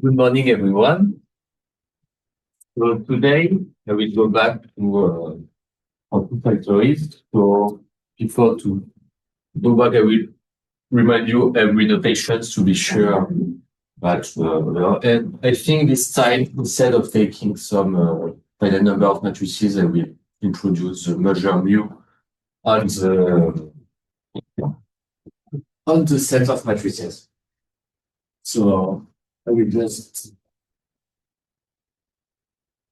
Good morning, everyone. So today I will go back to Trajectories. So before to go back, I will remind you every notations to be sure that and I think this time instead of taking some finite number of matrices, I will introduce the measure mu on the set of matrices. So I will just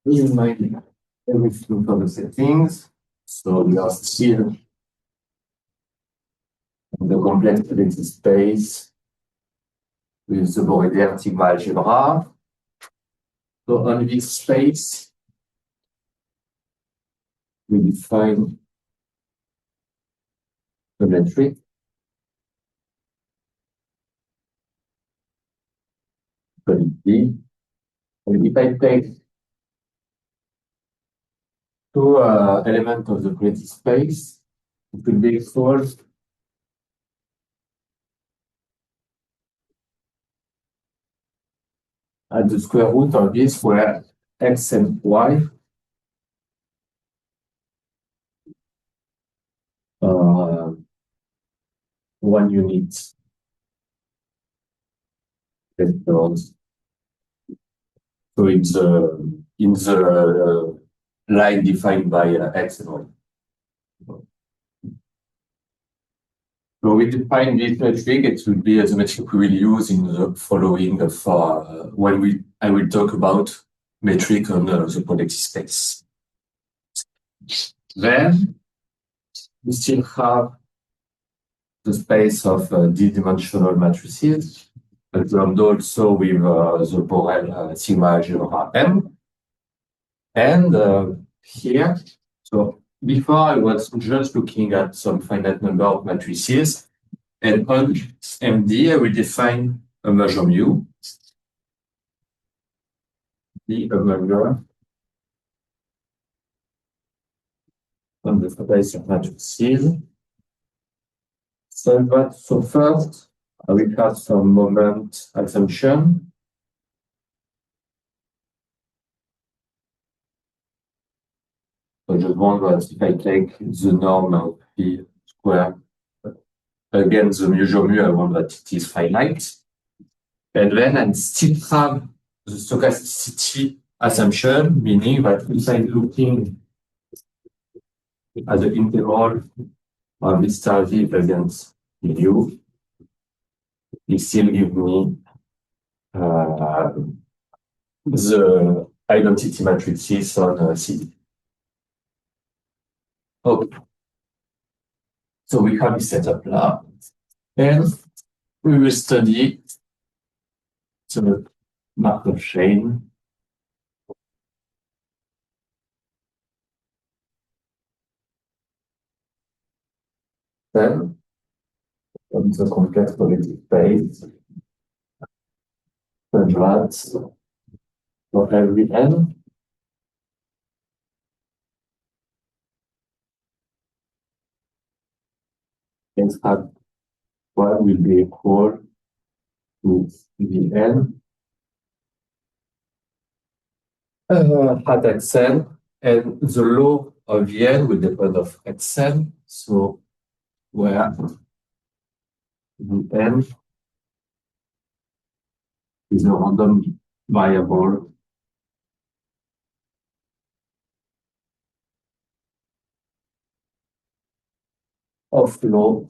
remind everything for the settings. So we are still in the complex identity space with the Borel sigma algebra. So on this space, we define the metric. And if I take two elements of the created space, it will be equal at the square root of this, where x and y are 1 unit vectors. So it's in the line defined by x and y. So we define this metric. It will be the metric we will use in the following for when I will talk about metric on the product space. Then we still have the space of d-dimensional matrices, but also with the Borel sigma algebra M. And here, so before I was just looking at some finite number of matrices, and on MD I will define a measure mu, a measure on the space of matrices. So first, I will have some moment assumption. So just one was if I take the norm of P square, again, the measure mu, I want that it is finite. And then I still have the stochasticity assumption, meaning that if I'm looking at the interval of this star v against u, it still gives me the identity matrices on CD. Okay. So we have this setup now, and we will study the Markov chain. Then, on the complex positive space, such that for every n, x hat 1 will be equal to the n hat xn, and the law of the n will depend of xn. So where the n is a random variable of law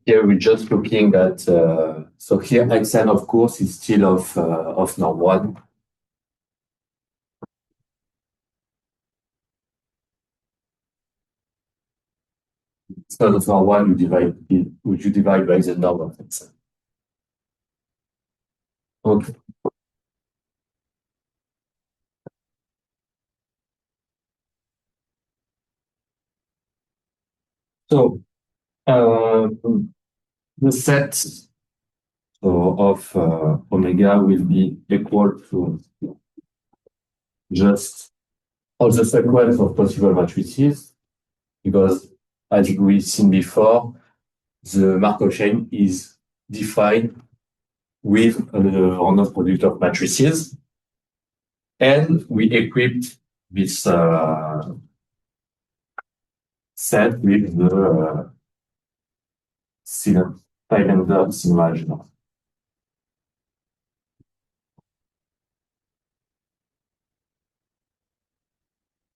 here we're just looking at so here xn of course is still of norm 1. Instead of norm 1, you divide by the norm of xn. Okay. So the set of omega will be equal to just all the sequence of possible matrices, because as we've seen before, the Markov chain is defined with an Arnaud product of matrices, and we equipped this set with the cylinder imaginal.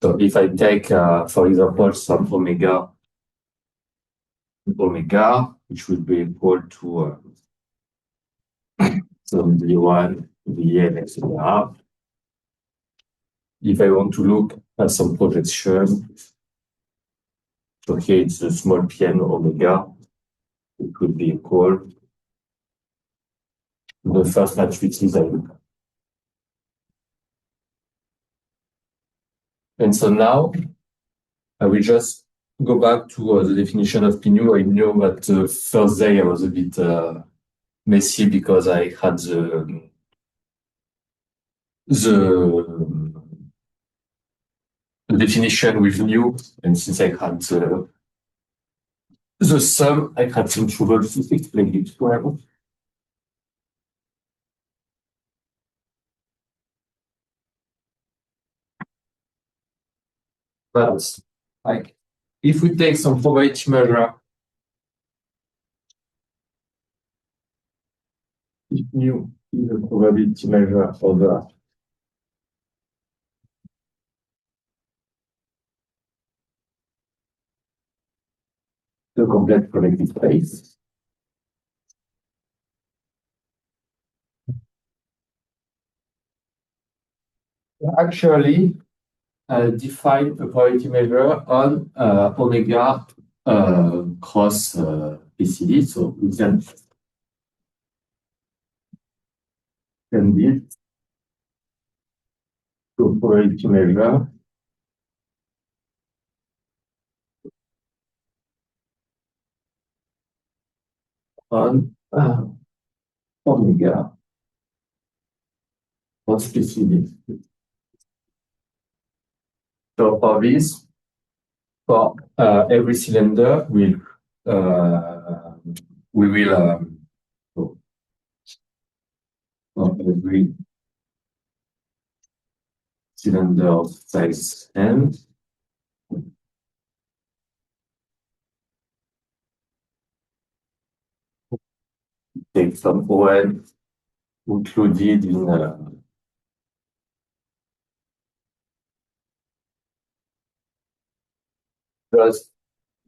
So if I take, for example, some omega, which would be equal to some V1, Vn, etc. If I want to look at some projection, so here it's a small pn omega, it would be equal to the first matrices I look at. And so now I will just go back to the definition of PNU. I know that the first day I was a bit messy because I had the definition with nu, and since I had the sum, I had some trouble to explain it well. But like, if we take some probability measure, if nu is a probability measure for the complete projective space, actually define a probability measure on omega cross PCD. So we can build to probability measure on omega cross PCD. So for this, for every cylinder, we will for every cylinder of size n, take some ON included in just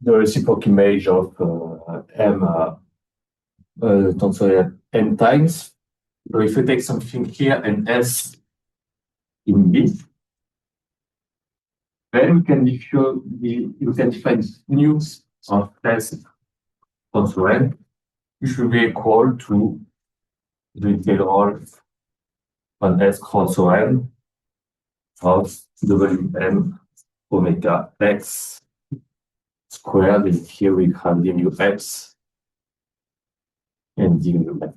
the reciprocal image of M tensorial n times. So if you take something here and S in B, then you can define nu of S tensor n, which will be equal to the integral on S cross n of Wm omega x squared, and here we have the mu x and the mu n.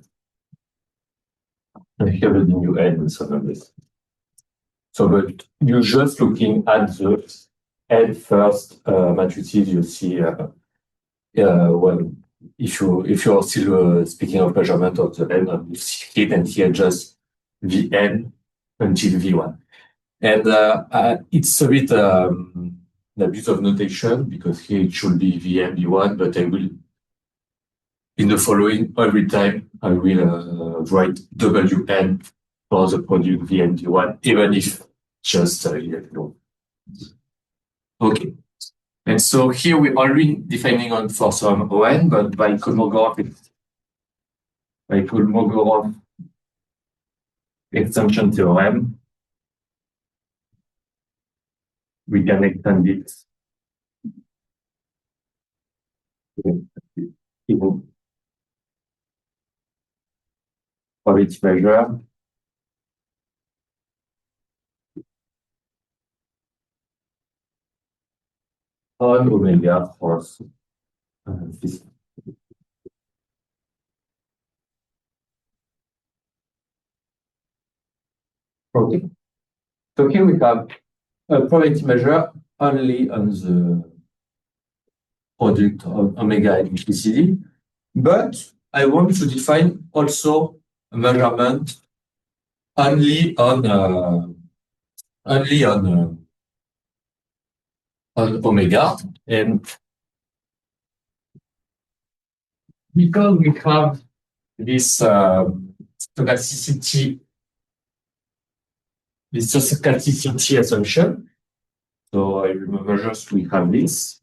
And here the mu n and so on this. So, but you're just looking at the n first matrices you see well, if you are still speaking of measurement of the n, you see it, and here just Vn until V1. And it's a bit an abuse of notation, because here it should be Vn V1, but I will, in the following, every time I will write Wn for the product Vn V1, even if just okay. And so here we're already defining on for some ON, but by Kolmogorov extension theorem, we can extend it even for each measure. On omega cross this. Okay. So here we have a probability measure only on the product of omega and GCD, but I want to define also a measurement only on omega, and because we have this stochasticity assumption. So I remember just we have this.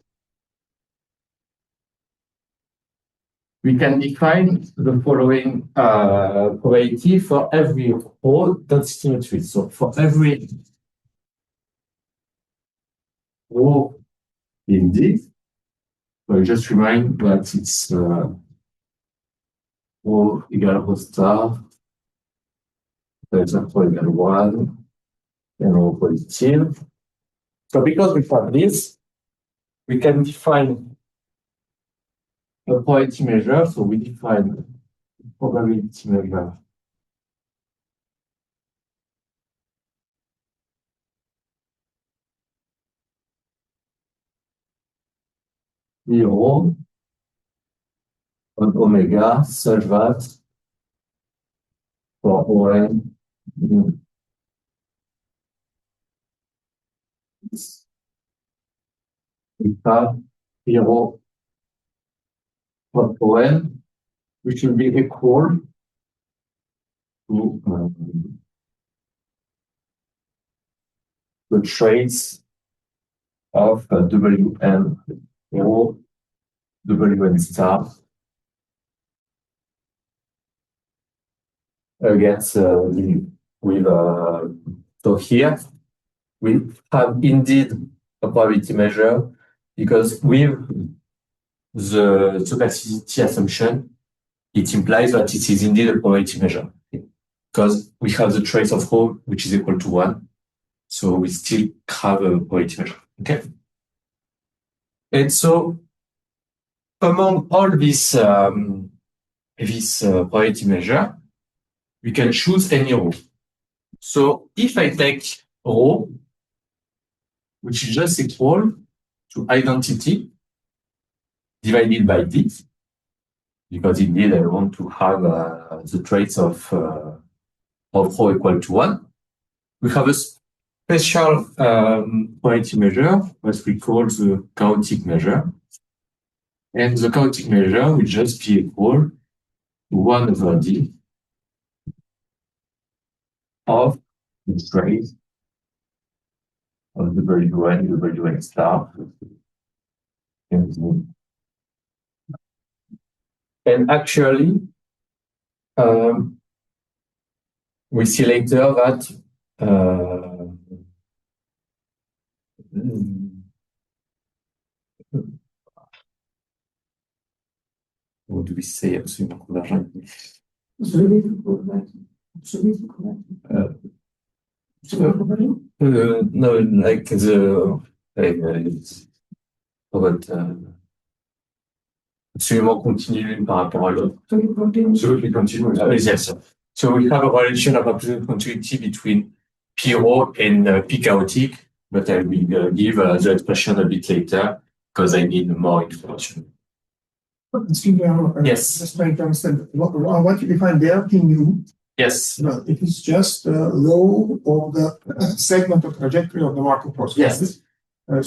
We can define the following probability for every row density matrix. So for every row in D, so just remind that it's rho equal rho star, delta rho equal 1, and rho positive. So because we have this, we can define a probability measure. So we define probability measure zero on omega such that for ON we have 0 for ON, which will be equal to the trace of WN rho WN star against with so here we have indeed a probability measure because with the stochasticity assumption, it implies that it is indeed a probability measure because we have the trace of rho which is equal to 1. So we still have a probability measure. Okay. And so among all this probability measure, we can choose any rho. So if I take rho, which is just equal to identity divided by D, because indeed I want to have the trace of rho equal to 1, we have a special probability measure, what we call the chaotic measure. And the chaotic measure will just be equal to 1 over D of the trace of the WN star. And actually, we see later that what do we say absolument convergent? No, like the absolument continu l'une par rapport à l'autre. Absolutely continue. Yes. So we have a relation of absolute continuity between P rho and P chaotic, but I will give the expression a bit later because I need more information. Yes. Just trying to understand what you define there, P mu. Yes. No, it is just rho of the segment of trajectory of the Markov process. Yes.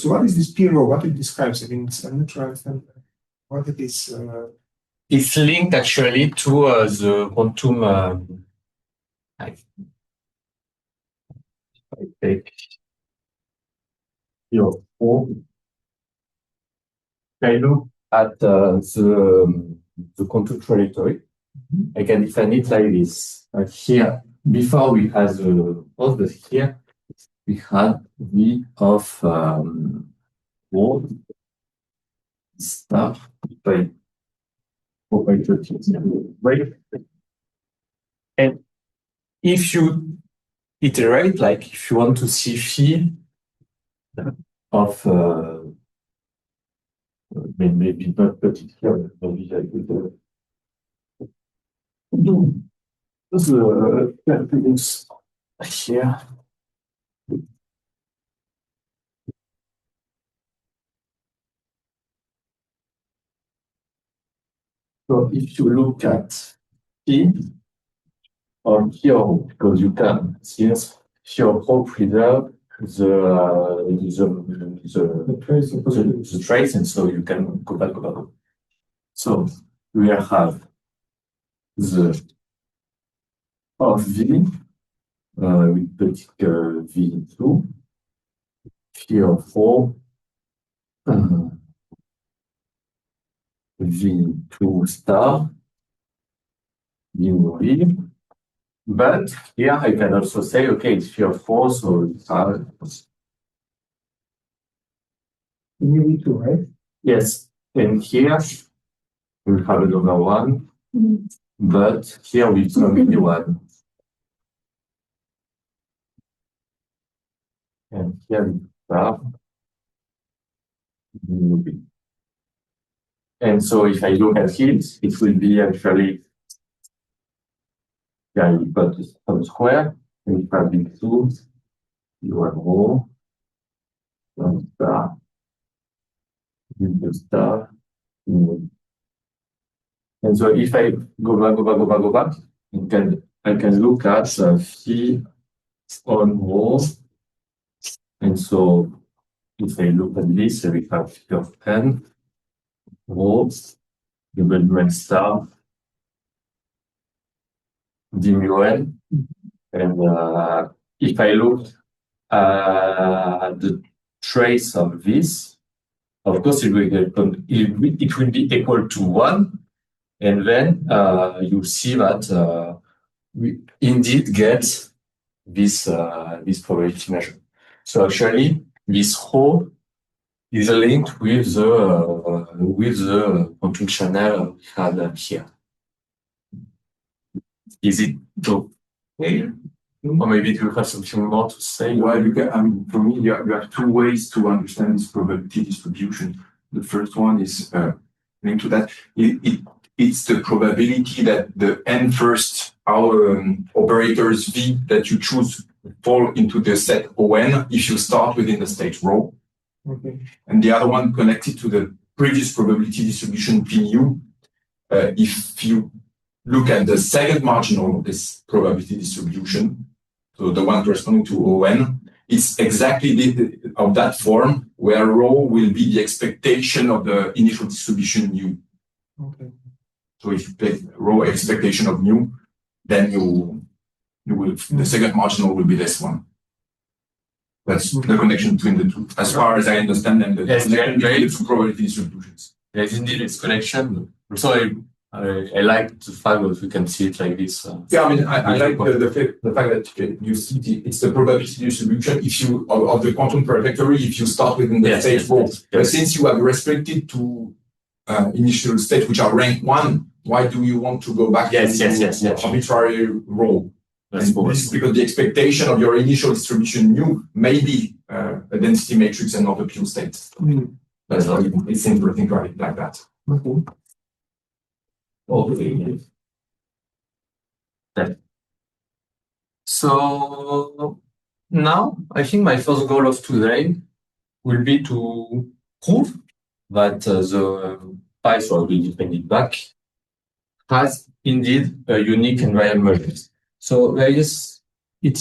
So what is this P rho? What it describes? I mean, I'm not sure I understand what it is. It's linked actually to the quantum. I take your phone. I look at the quantum trajectory. I can define it like this. Here, before we had the pause, but here we had V of rho star by 4.13. Right? And if you iterate, like if you want to see phi of maybe not put it here, maybe I could do the calculus here. So if you look at P or here, because you can see here Pro preserve the trace, and so you can go back. So we have the of V with petite V2, phi of rho V2 star, V. But here I can also say, okay, it's phi of rho, so it's V2, right? yes. And here we have another one, but here we some V1. And here we have V. And so if I look at it, it will be actually, yeah, you've got this square, and you have V2, U1 rho, one star, V2 star, V1. And so if I go back, I can look at phi on rho. And so if I look at this, we have phi of n, rho, W star, d mu n. And if I look at the trace of this, of course, it will be equal to 1. And then you see that we indeed get this probability measure. So actually, this rho is linked with the quantum channel we had here. Is it okay? Or maybe you have something more to say? Well, for me, you have two ways to understand this probability distribution. The first one is linked to that. It's the probability that the n first operators V that you choose fall into the set On if you start within the state rho. Okay. And the other one connected to the previous probability distribution P nu. If you look at the second marginal of this probability distribution, so the one corresponding to On, it's exactly of that form where rho will be the expectation of the initial distribution nu. Okay. So if you take rho expectation of nu, then you will the second marginal will be this one. That's the connection between the two, as far as I understand them. Yes, between the two probability distributions. Yes, indeed, it's connection. So I like the fact that we can see it like this. Yeah, I mean, I like the fact that you see it's the probability distribution if you of the quantum trajectory if you start within the state rho. But since you have restricted to initial states which are rank 1, why do you want to go back to arbitrary rho? This is because the expectation of your initial distribution nu may be a density matrix and not a pure state. That's why it's interesting to write it like that. Okay. So now I think my first goal of today will be to prove that the pi, so I will define it back, has indeed a unique and real measures. So it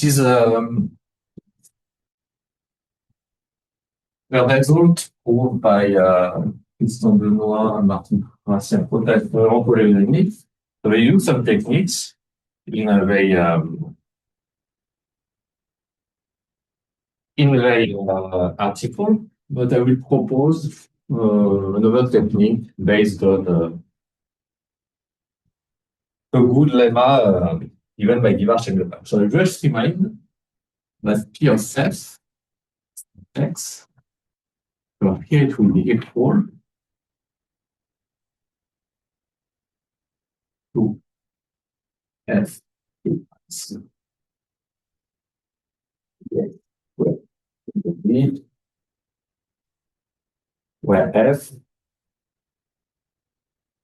is a result proved by Christian Benoit, Martin Francien, Hautecoeur. So they use some techniques in a very article, but I will propose another technique based on a good lemma given by Givard and So I just remind that P of F X, so here it will be equal to F X. Where F is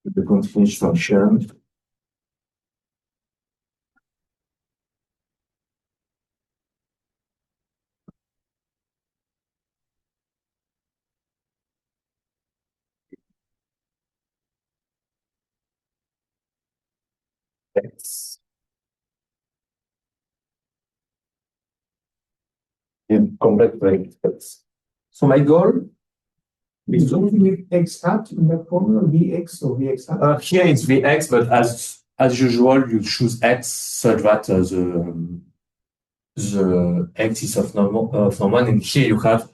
the continuous function X in complex vectors. So my goal is Don't you need x hat in that formula, vx or vx hat? here it's Vx, but as usual, you choose X such that the axis of normal, and here you have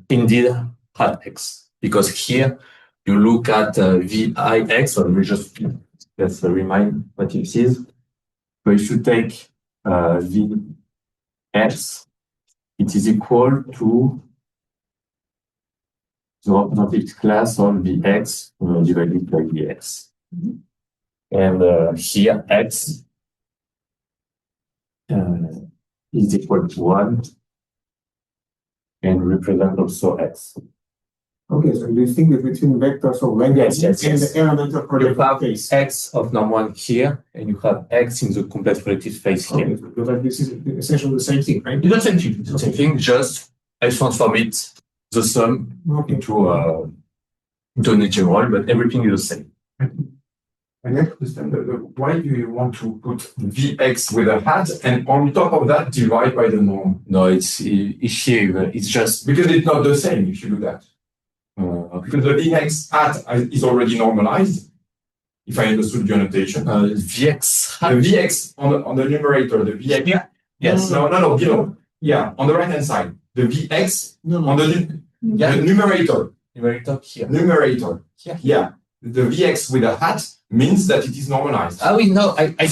indeed hat X, because here you look at Vix, or we just let's remind what it is. So if you take Vx, it is equal to the representative class on Vx divided by Vx. And here X is equal to 1 and represent also X. Okay, so you distinguish between vectors of length and the element of You have projective space. X of norm 1 here, and you have X in the complex projective space here. Okay, so this is essentially the same thing, right? It's the same thing. It's the same thing, just I transform it, the sum, into an integral, but everything is the same. I don't understand why do you want to put Vx with a hat and on top of that divide by the norm? No, it's here. It's just because it's not the same if you do that. Because the Vx hat is already normalized. If I understood your notation, Vx hat. The Vx on the numerator, the Vx. Yeah. Yes. No, below. Yeah, on the right hand side, the Vx on the numerator. Numerator here. Numerator. Here. Yeah. The Vx with a hat means that it is normalized. Ah oui, no, I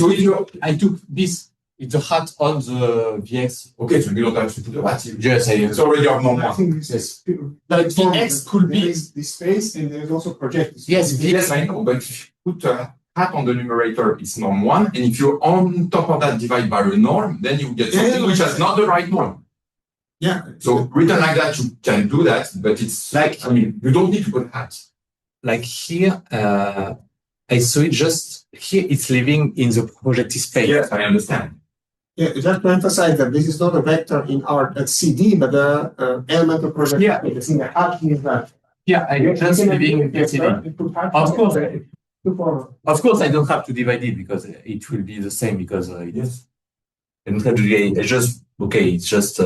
took this. It's a hat on the Vx. Okay, so you don't have to put a hat. Yes, It's already of norm I 1. think this is But Vx could there be. is this space and there is also projective. Yes, Yes, I know, but if you put a hat on the numerator, it's norm 1, and if you on top of that divide by a norm, then you get something which has not the right norm. Yeah. So written like that, you can do that, but it's Like, I mean, you don't need to put hat. Like here, I saw it just here. It's living in the projective space. Yes, I understand. Yeah, just to emphasize that this is not a vector in our CD, but the element of projective Yeah. space. In the hat is that. Yeah, I just living in the CD. Of course, I don't have to divide it because it will be the same because Yes. I don't have to divide. I just it's just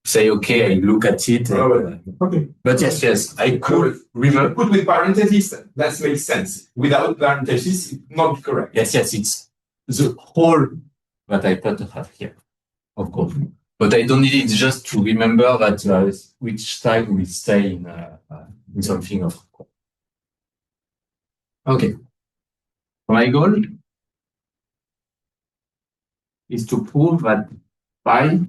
say okay. I look at it. Okay. But yes, I could remember. Put with parentheses, that makes sense. Without parentheses, it not correct. Yes, it's the whole that I put to have here, of course. But I don't need it just to remember that which time we stay in something of. Okay. My goal is to prove that pi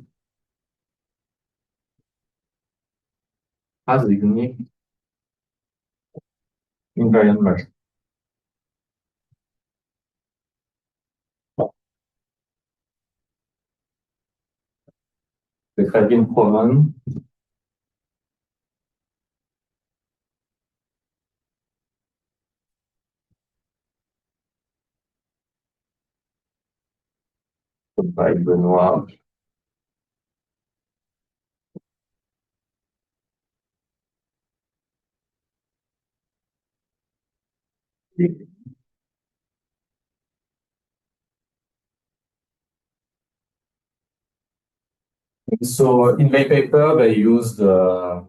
has a unique invariant measure. C'est très bien proven. By Benoit. So in my paper, they used the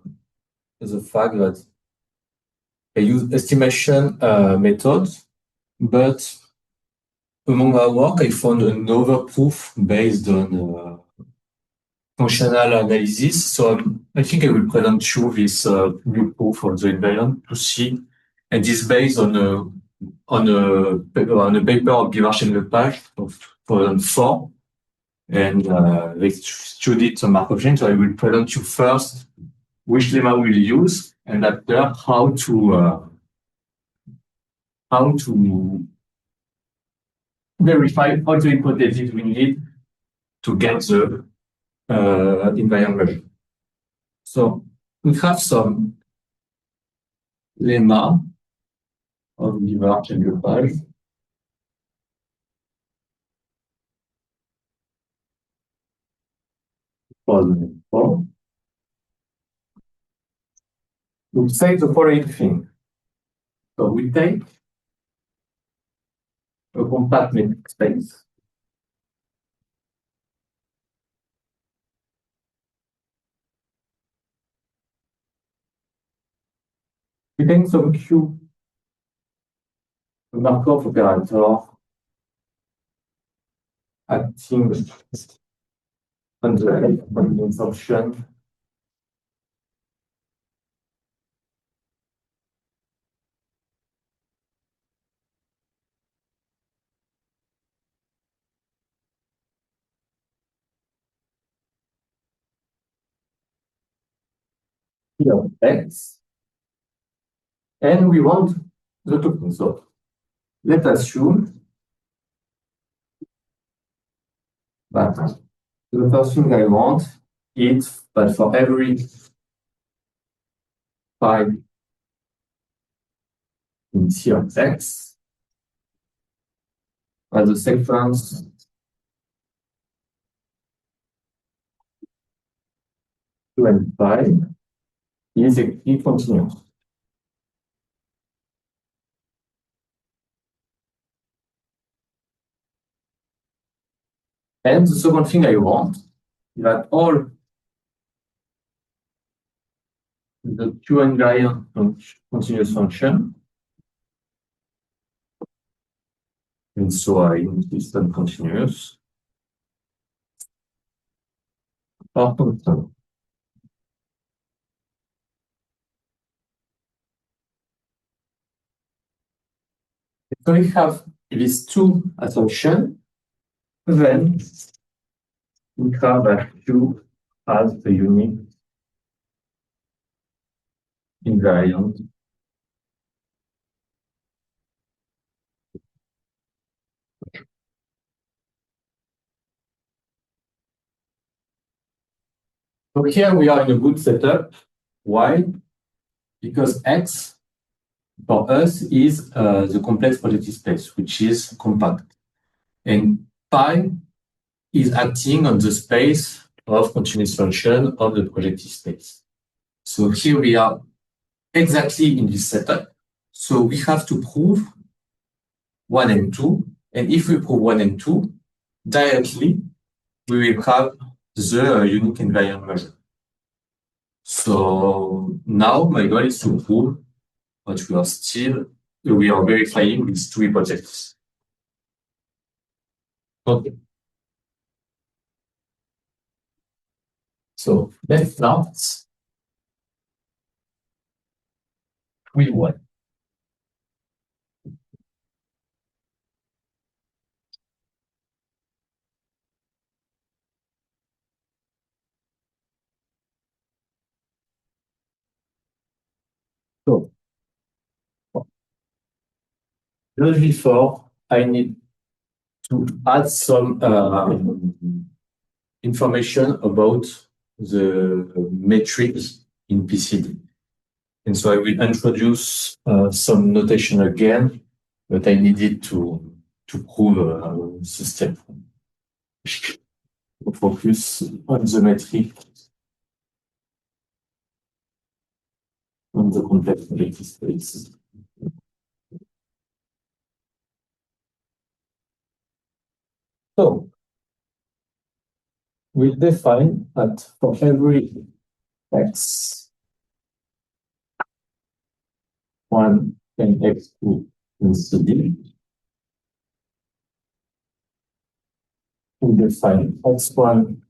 fact that they use estimation methods, but among our work, I found another proof based on functional analysis. So I think I will present you this new proof of the invariant to see, and it's based on a paper of Givard and Lepage of 2004. And they studied the Markov chain. So I will present you first which lemma we'll use, and after how to verify all the hypotheses we need to get the invariant measure. So we have some lemma of Givard and Lepage. We say the following thing. So we take a compact metric space. We take some Q, a Markov operator acting on the function P of X, and we want the token. So let's assume that the first thing I want is that for every phi in C of X, the sequence two and phi is actually continuous. And the second thing I want is that all the Q invariant continuous function, and so I insist on continuous, are constant. So we have these two assumptions, then we have that Q has the unique invariant so here we are in a good setup. Why? Because X for us is the complex projective space, which is compact. And pi is acting on the space of continuous function of the projective space. So here we are exactly in this setup. So we have to prove 1 and 2. And if we prove 1 and 2, directly we will have the unique invariant measure. So now my goal is to prove but we are verifying these two hypotheses. Okay. So let's start with one. So just before, I need to add some information about the metrics in PCD. And so I will introduce some notation again, but I needed to prove the step. Focus on the metric on the complex projective space. So we define that for every x1 and x2 in CD, we define x1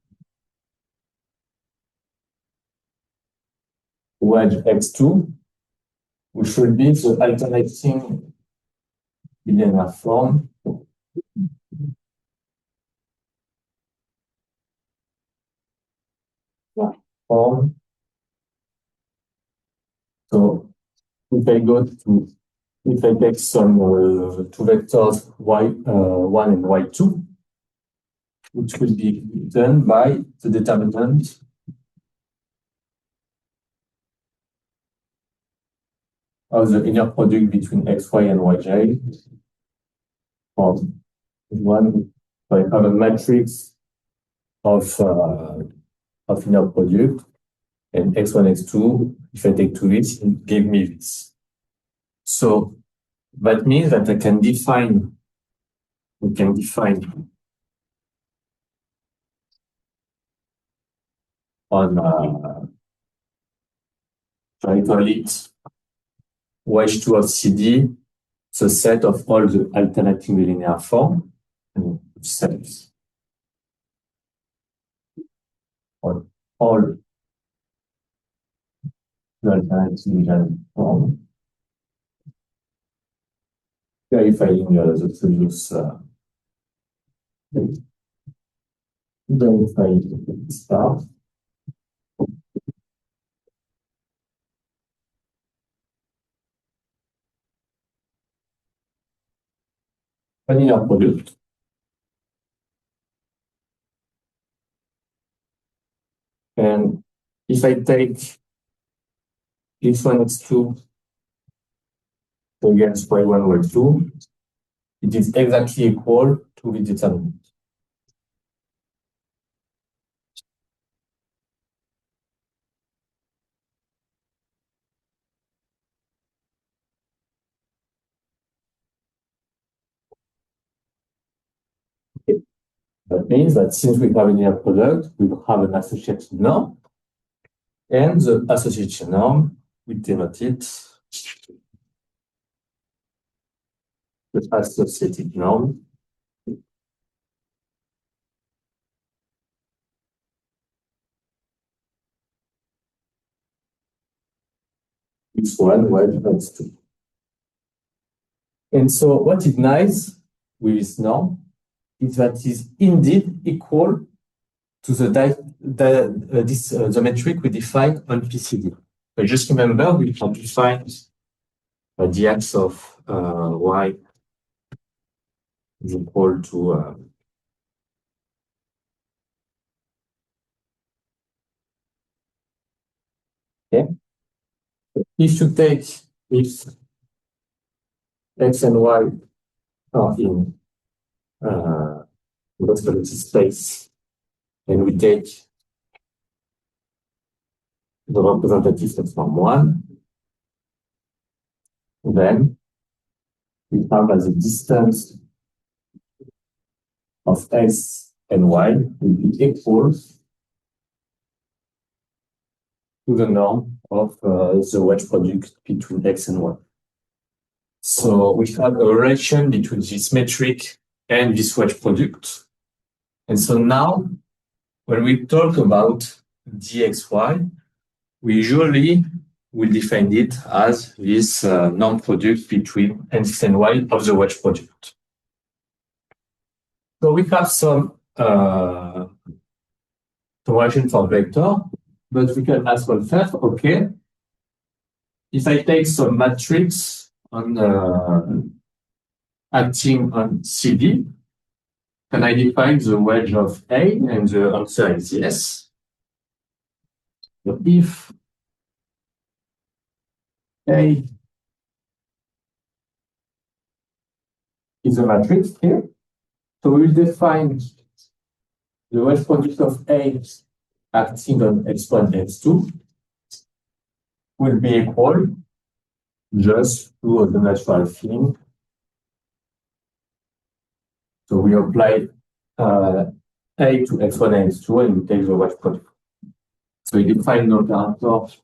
wedge x2, which will be the alternating linear form So if I take some two vectors y1 and y2, which will be written by the determinant of the inner product between xy and yj. One, I have a matrix of inner product, and x1, x2, if I take two bits, it gives me this. So that means that I can define we can define on I call it OH2 of CD, the set of all the alternating linear form and sets on all the alternating linear form, verifying the previous verifying the start. Linear product. And if I take x1, x2 against y1, y2, it is exactly equal to the determinant. Okay. That means that since we have a linear product, we have an associated norm, and the associated norm, we denote it the associated norm x1, y2, x2. And so what is nice with this norm is that it is indeed equal to the metric we define on PCD. But just remember, we can define the axe of y is equal to okay. If you take if x and y are in vector space, and we take the representative set from 1, then we have as a distance of x and y will be equal to the norm of the wedge product between x and y. So we have a relation between this metric and this wedge product. And so now, when we talk about dxy, we usually will define it as this norm product between x and y of the wedge product. So we have some relation for vector, but we can ask well first, okay, if I take some matrix on acting on CD, can I define the wedge of A? And the answer is yes. So if A is a matrix here, so we will define the wedge product of A acting on x1, x2 will be equal just to the natural thing. So we apply A to x1 and x2 and we take the wedge product. So we define the operator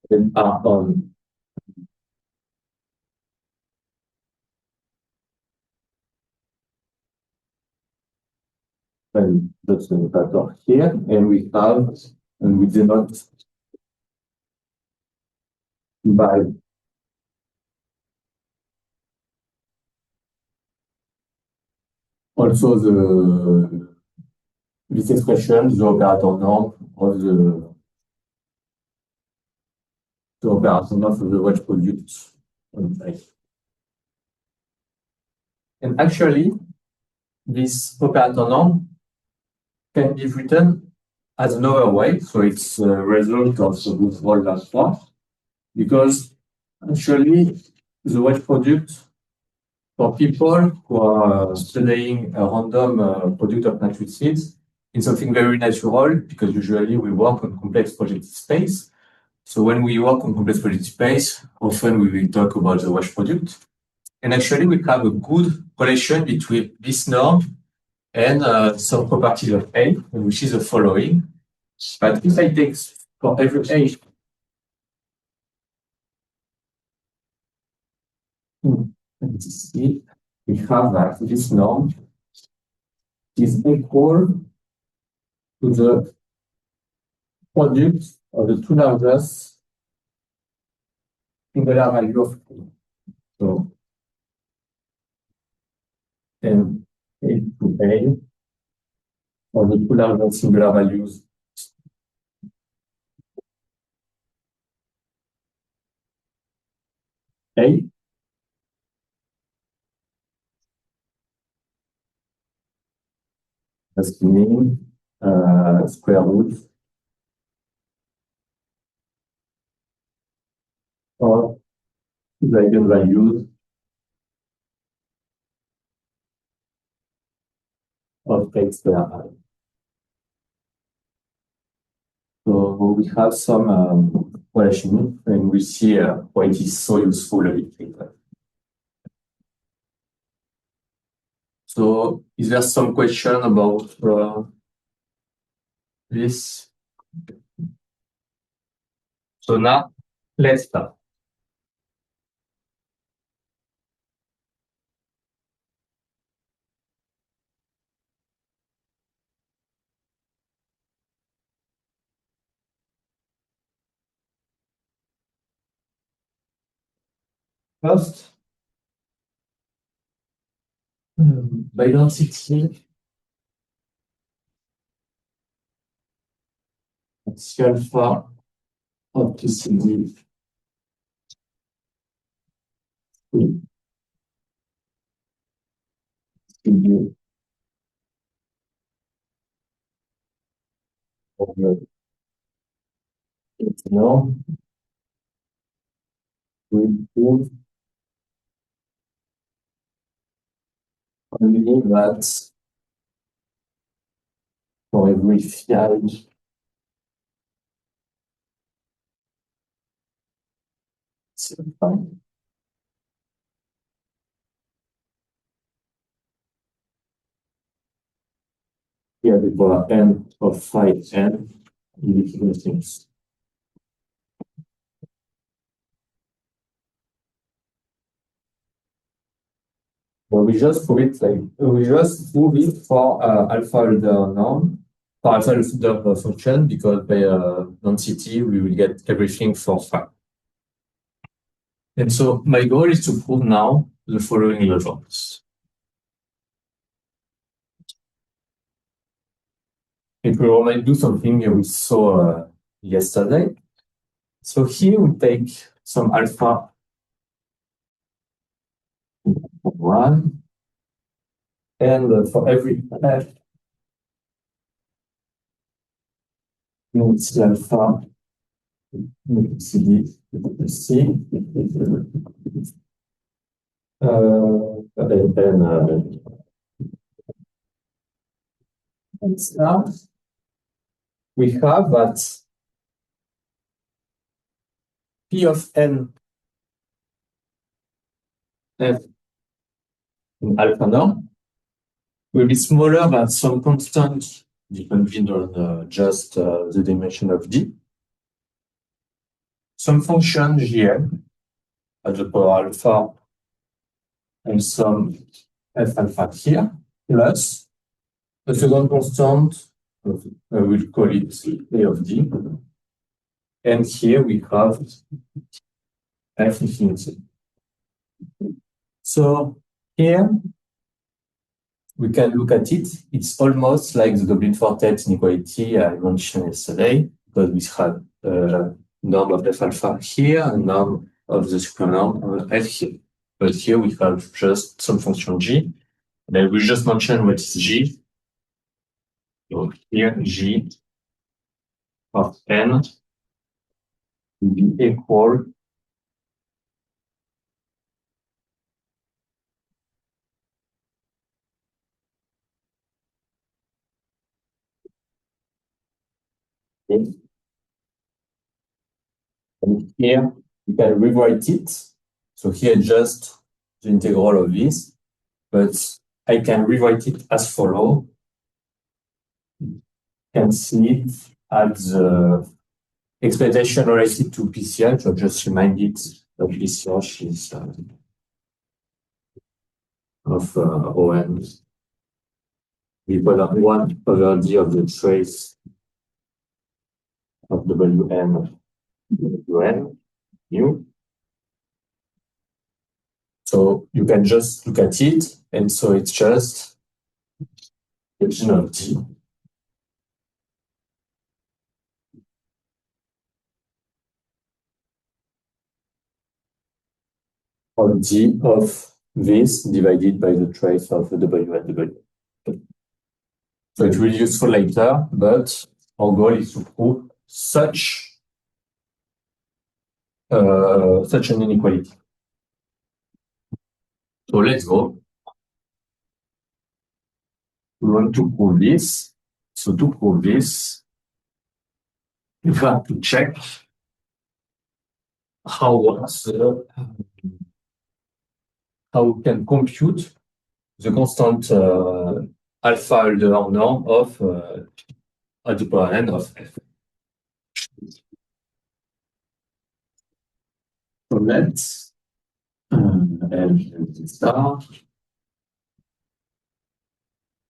and are on and that's the operator here, and we have and we denote by also this expression, the operator norm of the operator norm of the wedge product on A. And actually, this operator norm can be written as another way, so it's a result of the whole last part, because actually the wedge product for people who are studying a random product of matrices is something very natural, because usually we work on complex projective space. So when we work on complex positive space, often we will talk about the wash product. And actually, we have a good relation between this norm and some properties of A, which is the following. But if I take for every A, let's see, we have that this norm is equal to the product of the two largest singular value of A. So and A to A or the two largest singular values A. That's meaning square root of the eigenvalues of X square I. So we have some relation, and we see why it is so useful a bit later. So is there some question about this? So now let's start. First, by density, it's alpha up to CD. No, we prove only that for every field it's fine. Here the power n of phi n in different things. But we just prove it for alpha order norm, for alpha order function, because by density we will get everything for phi. And so my goal is to prove now the following results. It will only do something we saw yesterday. So here we take some alpha 1, and for every f, it's alpha CD, C, and now we have that P of n f in alpha norm will be smaller than some constant depending on just the dimension of D. Some function Gn at the power alpha and some f alpha here, plus the second constant, I will call it A of D. And here we have f infinity. So here we can look at it. It's almost like the Dublin Fortet inequality I mentioned yesterday, because we have norm of f alpha here and norm of the supernorm of f here. But here we have just some function g. And I will just mention what is g. So here g of n will be equal And here you can rewrite it. So here just the integral of this, but I can rewrite it as follows. You can see it as the expectation related to PCH, so just remind it that PCH is of ON equal to 1 over D of the trace of WN mu. So you can just look at it, and so it's just function of D of D of this divided by the trace of W and W. So it will be useful later, but our goal is to prove such an inequality. So let's go. We want to prove this. So to prove this, we have to check how we can compute the constant alpha Hautecoeur norm of at the power n of f. So let's L star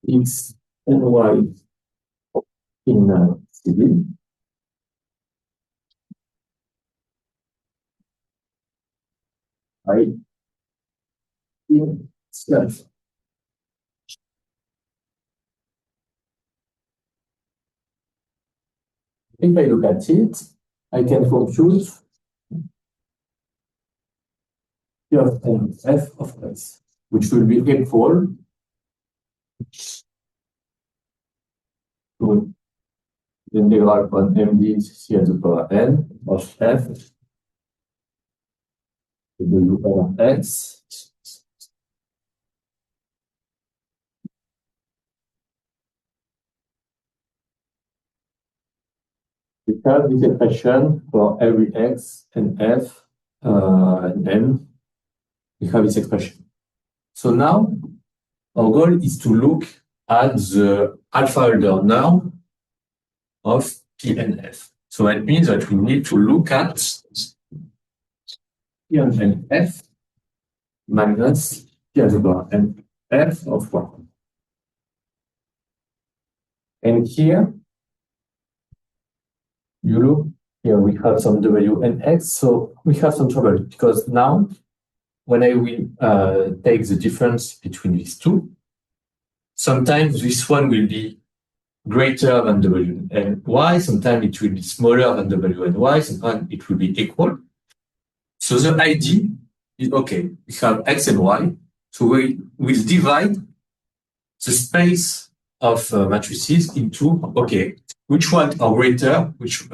x and y in CD. I in self. If I look at it, I can compute P of n f of x, which will be equal to the integral on md c at the power n of f to the u power x we have this expression for every x and f and n. We have this expression. So now our goal is to look at the alpha Hautecoeur norm of P and F. So that means that we need to look at P and F minus P at the power n F of 1. And here, you look, here we have some W and X, so we have some trouble because now, when I will take the difference between these two, sometimes this one will be greater than W and Y, sometimes it will be smaller than W and Y, sometimes it will be equal. So the idea is, okay, we have X and Y, so we will divide the space of matrices into, okay, which one are greater, which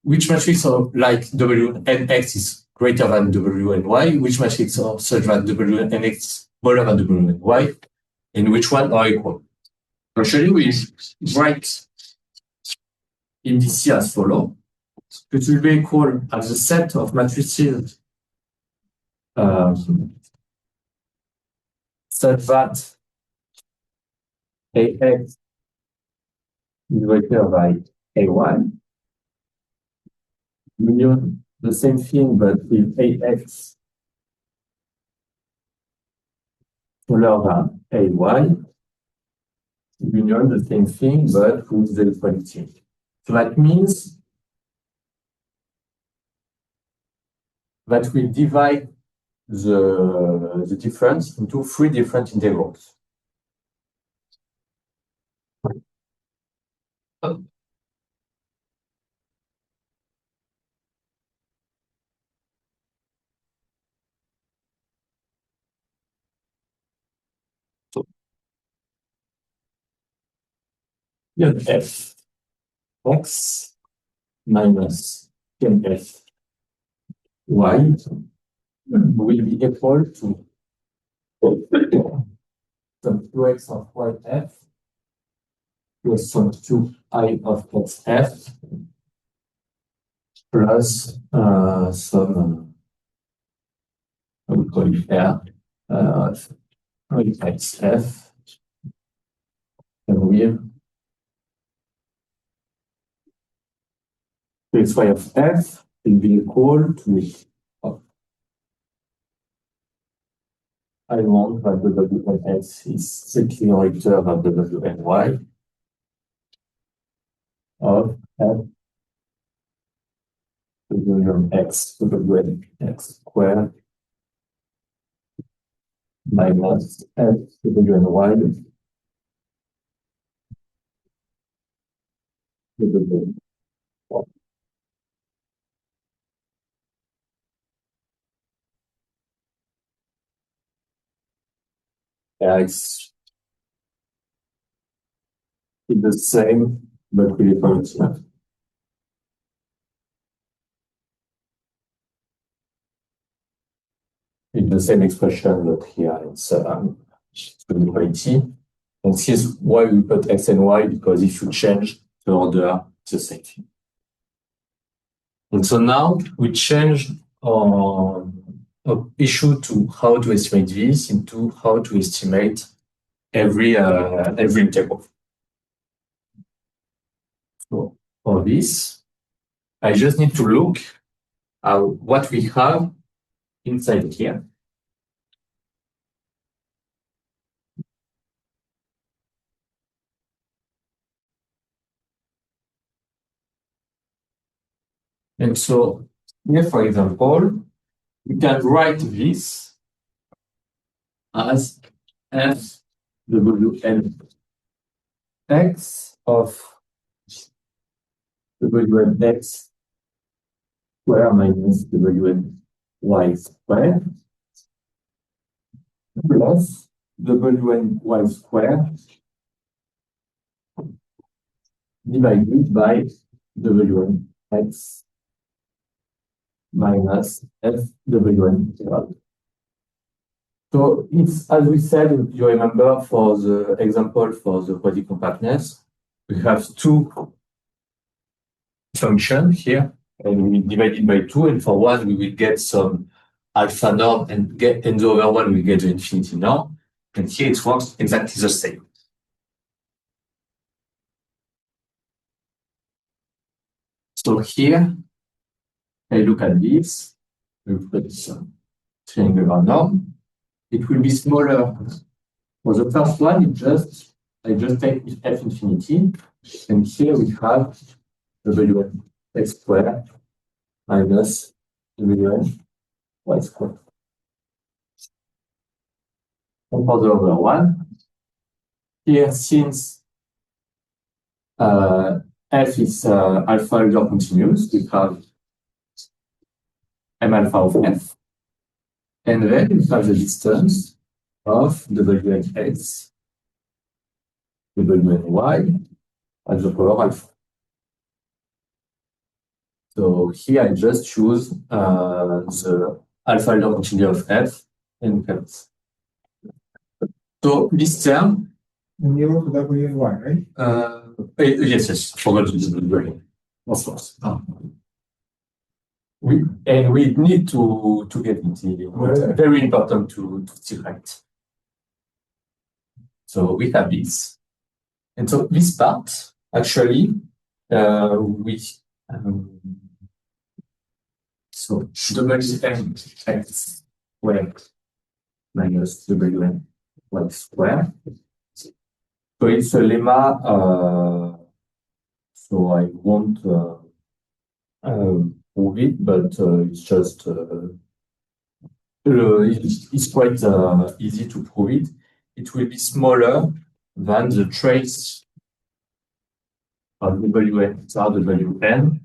matrix are like W and X is greater than W and Y, which matrix are such that W and X is smaller than W and Y, and which one are equal. Actually, we write indices as follow. It will be equal as the set of matrices such that AX is greater by A1. Union, the same thing, but with AX smaller than AY. Union, the same thing, but with the equality. So that means that we divide the difference into 3 different integrals. So, here f x minus f y will be equal to some 2x of yf plus some 2I of xf plus some, I would call it R, times F, and with xy of F will be equal to, I want that the WNX is strictly greater than the WNY of F WNX to WNX squared minus F WNY to WNY. Yeah, it's the same, but with different stuff. It's the same expression, but here it's inequality. And here's why we put x and y, because if you change the order, it's the same thing. And so now we change our issue to how to estimate this into how to estimate every integral. So for this, I just need to look at what we have inside here. And so here, for example, we can write this as f wn x of wn(x) square minus wn(y) square plus wn(y) square divided by wn(x) minus fwn. So it's, as we said, you remember for the example for the body compactness, we have two functions here, and we divide it by 2, and for one we will get some alpha norm, and the other one we get the infinity norm, and here it works exactly the same. So here, I look at this, we put some triangular norm. It will be smaller. For the first one, I just take f infinity, and here we have wn(x) squared minus wn(y) squared. And for the other one, here since f is alpha order continuous, we have m alpha of f. And then we have the distance of wn(x), wn(y) at the power alpha. So here I just choose the alpha order continuous of f and f. So this term. Zero to wn(y), right? Yes, forgot to do the of course. We need to get it. Very important to still write. So we have this, and so this part actually so wn(x) squared minus wn(y) squared. So it's a lemma. So I won't prove it, but it's just it's quite easy to prove it. It will be smaller than the trace of wn star wn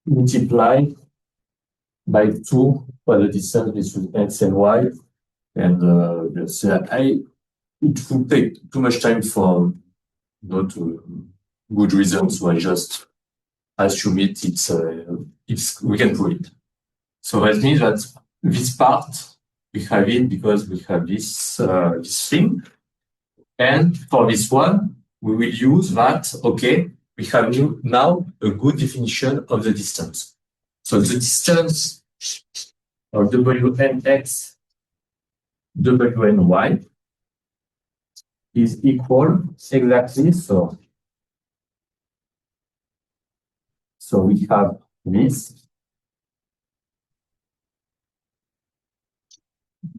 multiplied by 2 for the distance between x and y, and it would take too much time for not good reasons, so I just assume we can prove it. So that means that this part we have it because we have this thing, and for this one we will use that. Okay, we have now a good definition of the distance. So the distance of Wnx, Wny is equal exactly, so we have this,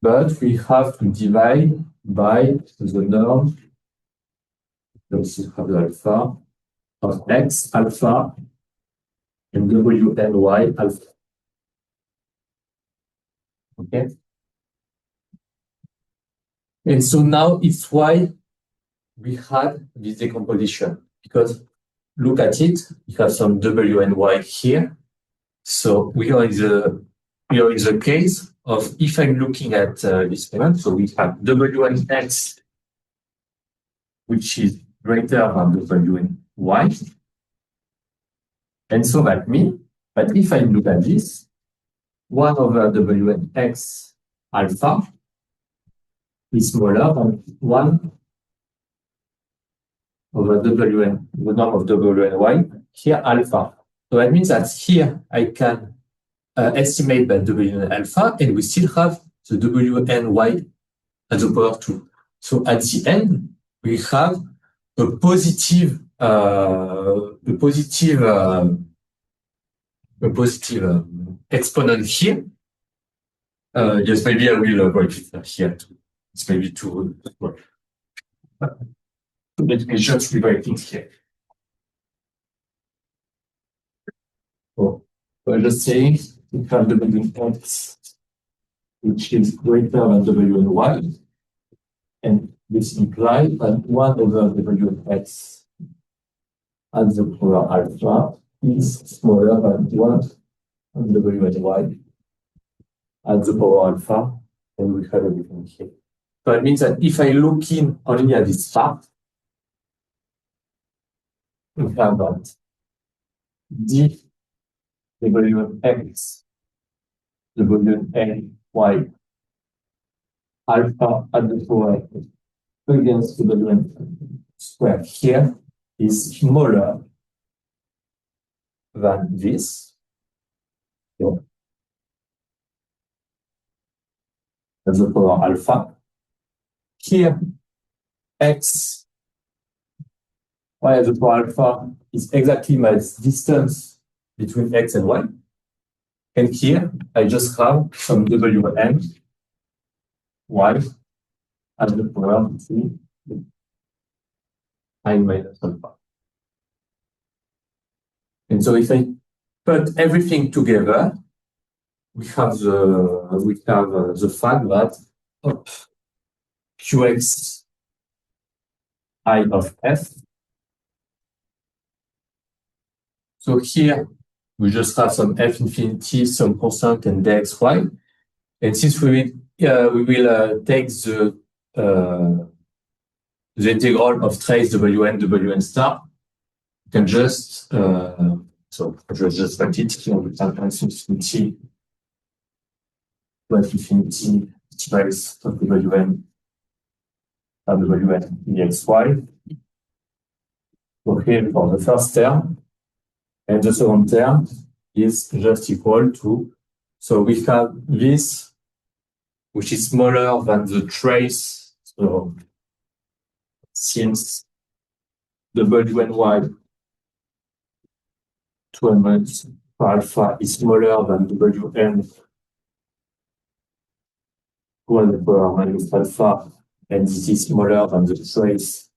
but we have to divide by the norm, let's have the alpha of x alpha and Wny alpha. Okay. And so now it's why we had this decomposition, because look at it, we have some W and Y here. So we are in the case of, if I'm looking at this element, so we have W and X, which is greater than W and Y. And so that means that if I look at this, 1 over W and X alpha is smaller than 1 over W and the norm of W and Y, here alpha. So that means that here I can estimate by W and alpha, and we still have the W and Y at the power 2. So at the end, we have a positive exponent here. Yes, maybe I will write it here too. It's maybe too well. Let me just rewrite it here. So I'm just saying we have W X, which is greater than W and Y, and this implies that 1 over W X at the power alpha is smaller than 1 on W and Y at the power alpha, and we have everything here. So it means that if I look in only at this part, we have that d W X, W N Y alpha at the power against W N square here is smaller than this. So, as the power alpha. Here, x, y as the power alpha is exactly my distance between x and y. And here, I just have some Wn y as the power between I minus alpha. And so if I put everything together, we have the fact that Qx I of f. So here we just have some f infinity, some constant, and dxy. And since we will take the integral of trace wn star, we can just so just write it here with infinity to infinity trace of wn dxy. So here for the first term, and the second term is just equal to, so we have this, which is smaller than the trace. So since Wny to element for alpha is smaller than Wn to the power minus alpha, and this is smaller than the trace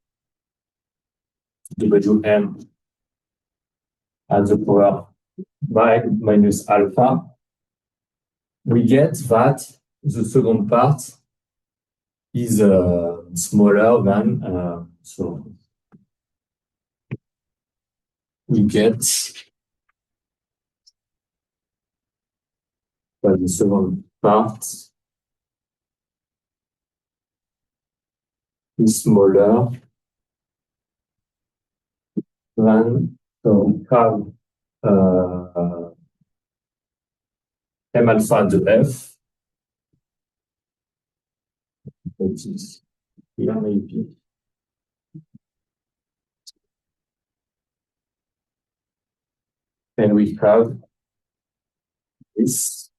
Wn at the power by minus alpha, we get that the second part is smaller than, so we get that the second part is smaller than, so we have m alpha de f, which is here maybe. And we have this,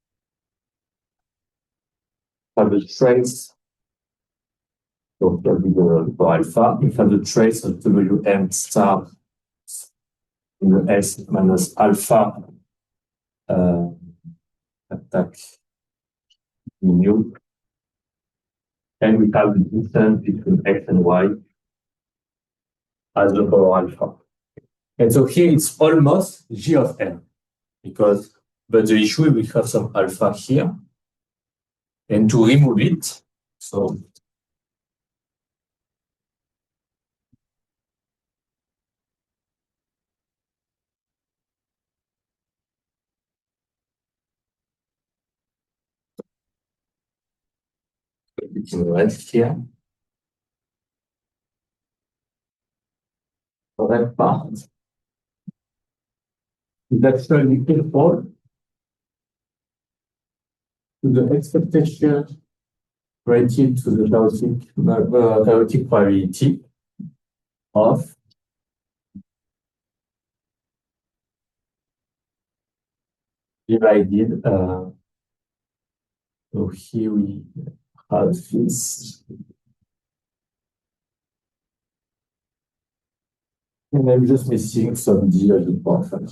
have the trace of W for alpha. We have the trace of Wm star in the S minus alpha attack mu. And we have the distance between X and Y as the power alpha. And so here it's almost G of n, but the issue we have some alpha here. And to remove it, so it's in red here. The red part is actually equal to the expectation related to the chaotic probability of divided. So here we have this. And I'm just missing some D at the bottom.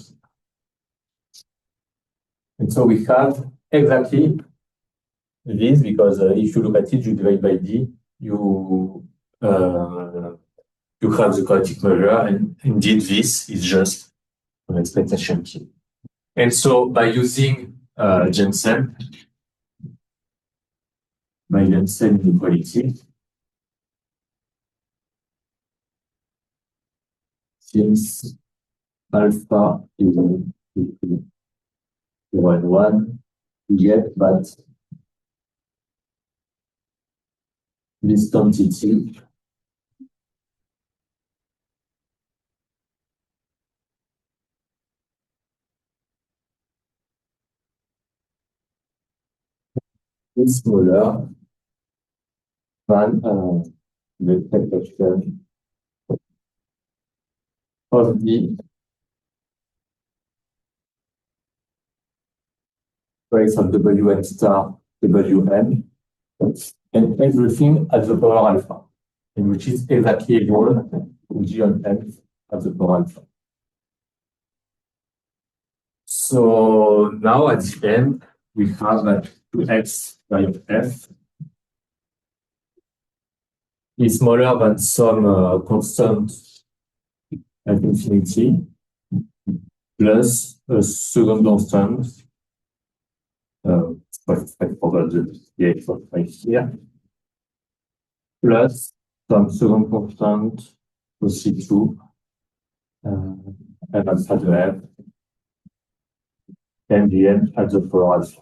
And so we have exactly this, because if you look at it, you divide by D, you have the chaotic measure, and indeed this is just an expectation key. And so by using Jensen inequality, since alpha is 0 and 1, we get that this quantity is smaller than the expectation of the trace of Wn star Wn, and everything at the power alpha, and which is exactly equal to G on n at the power alpha. So now at the end, we have that 2x y of f is smaller than some constant at infinity plus a second constant, the x of y here, plus some second constant for C2 and alpha to f, and the end at the power alpha.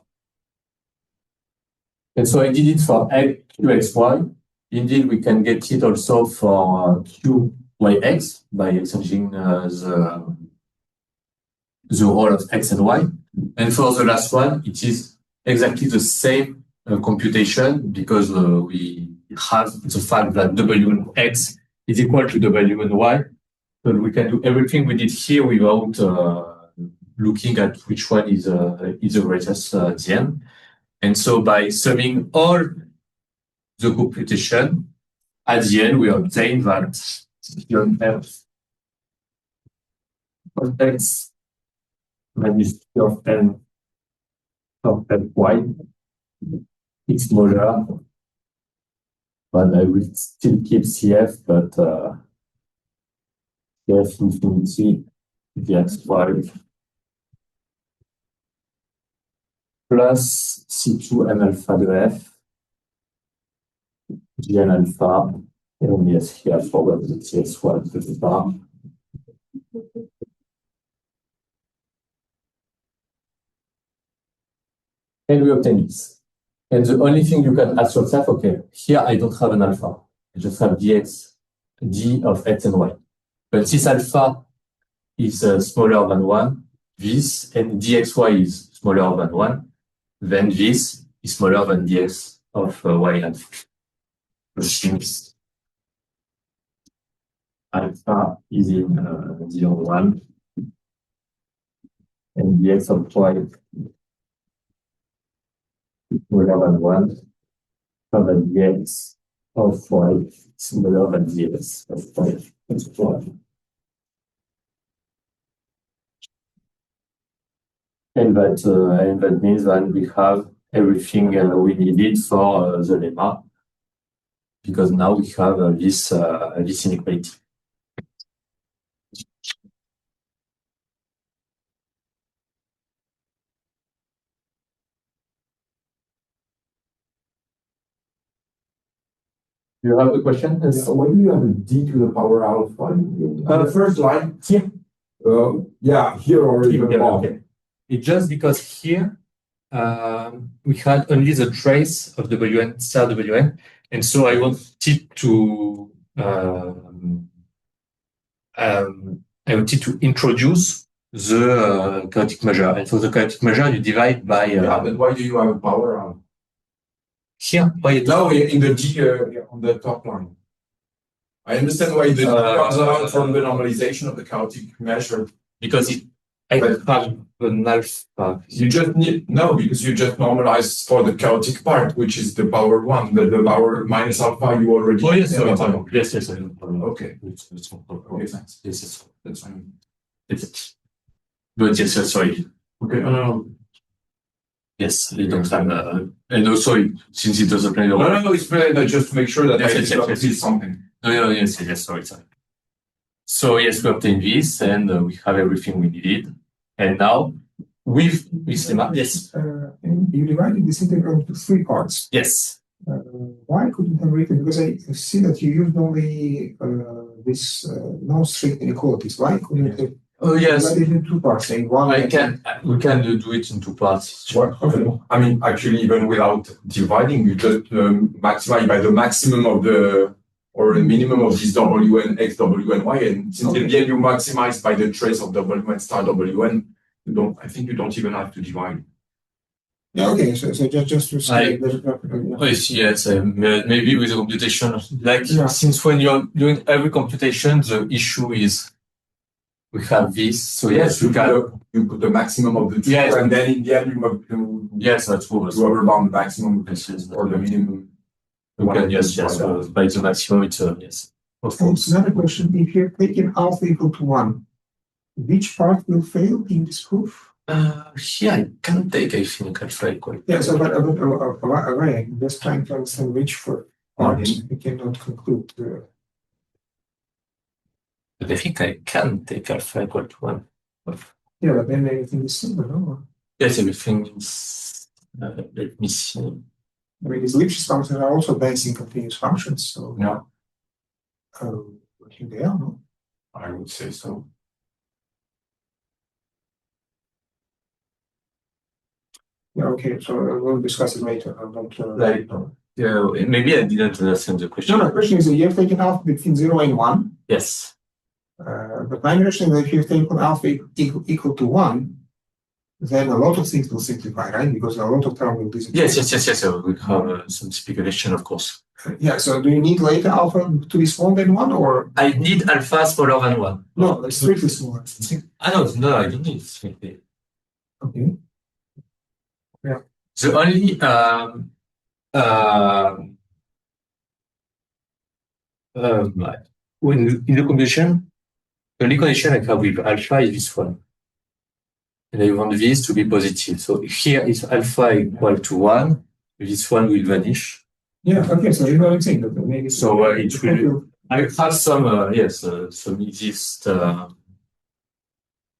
And so I did it for qxy. Indeed, we can get it also for qyx by exchanging the role of x and y. And for the last one, it is exactly the same computation, because we have the fact that wx is equal to w and y. But we can do everything we did here without looking at which one is the greatest at the end. And so by summing all the computation, at the end we obtain that f of x minus P of n of fy is smaller, but I will still keep CF, but CF infinity dxy plus C2 n alpha de f Gn alpha, and yes, here I forgot the TS1, etc. And we obtain this. And the only thing you can ask yourself, okay, here I don't have an alpha. I just have dx, d of x and y. But this alpha is smaller than 1, this, and dxy is smaller than 1, then this is smaller than dx of y alpha. Since alpha is in 0, 1, and the x of y smaller than 1, so that the x of y is smaller than the x of y is 1. And that means that we have everything we needed for the lemma, because now we have this inequality. You have a question? Why do you have a d to the power alpha? On the first line? Here. Yeah, here or even above. Okay. It's just because here we had only the trace of Wn star Wn, and so I wanted to introduce the chaotic measure, and for the chaotic measure you divide by. Yeah, but why do you have a power alpha? Here, why? No, in the d on the top line. I understand why the d comes out from the normalization of the chaotic measure. Because I have an alpha. You just need, no, because you just normalize for the chaotic part, which is the power 1, but the power minus alpha you already. Oh, yes, yes. Okay. Okay, thanks. Yes, that's fine. Yes. But yes, sorry. Okay, yes, you don't have, and also since it doesn't play. No, it's better just to make sure that yes, I see something. Yes, sorry. So yes, we obtained this, and we have everything we needed. And now, with this lemma, yes. You divided this integral into 3 parts. Yes. Why couldn't I write it? Because I see that you used only this non-strict inequalities. Why couldn't you yes. divide it into 2 parts? Saying one. We can do it in 2 parts. Sure. Okay. I mean, actually, even without dividing, you just maximize by the maximum of the or a minimum of this Wn, x, W, and y, and since in the end you maximize by the trace of W and star Wn, I think you don't even have to divide. Yeah, okay, so just to say yes, maybe with the computation, since when you're doing every computation, the issue is we have this, so yes, you put the maximum of the two, and then in the end you yes, that's true. You overbound the maximum or the minimum. Yes, by the maximum, it's yes. Of course. Another question: if you're taking alpha equal to 1, which part will fail in this proof? Here I can take, I think, alpha equal. Yeah, so but I'm just trying to understand which part we cannot conclude. But I think I can take alpha equal to 1. Yeah, but then everything is simple, no? Yes, everything is. Let me see. I mean, these Lipschitz functions are also balancing continuous functions, so yeah. I think they are, no? I would say so. Yeah, okay, so we'll discuss it later. Maybe I didn't understand the question. No, the question is that you have taken alpha between 0 and 1. Yes. But my understanding is that if you've taken alpha equal to 1, then a lot of things will simplify, right? Because a lot of terms will disappear. Yes. We have some speculation, of course. Yeah, so do you need later alpha to be smaller than 1, or? I need alpha smaller than 1. No, it's strictly smaller. No, I don't need it strictly. Okay. Yeah. The only when in the computation, the only condition I have with alpha is this one. And I want this to be positive. So here is alpha equal to 1, this one will vanish. Yeah, okay, so you know what I'm saying. Maybe so it will. I have some some exist.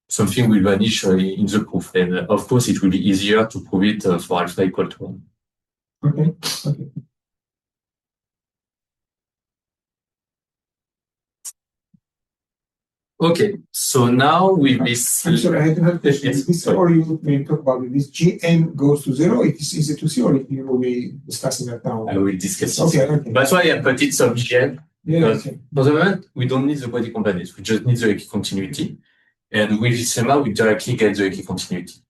Something will vanish in the proof, and of course it will be easier to prove it for alpha equal to 1. Okay. Okay, so now with this. I'm sorry, I had another question. Yes, or you may talk about this Gn goes to 0, it is easy to see, or you will be discussing that now? I will discuss it. Okay. That's why I put it some Gn. Yeah, okay. For the moment, we don't need the body components, we just need the equicontinuity. And with this lemma, we directly get the equicontinuity.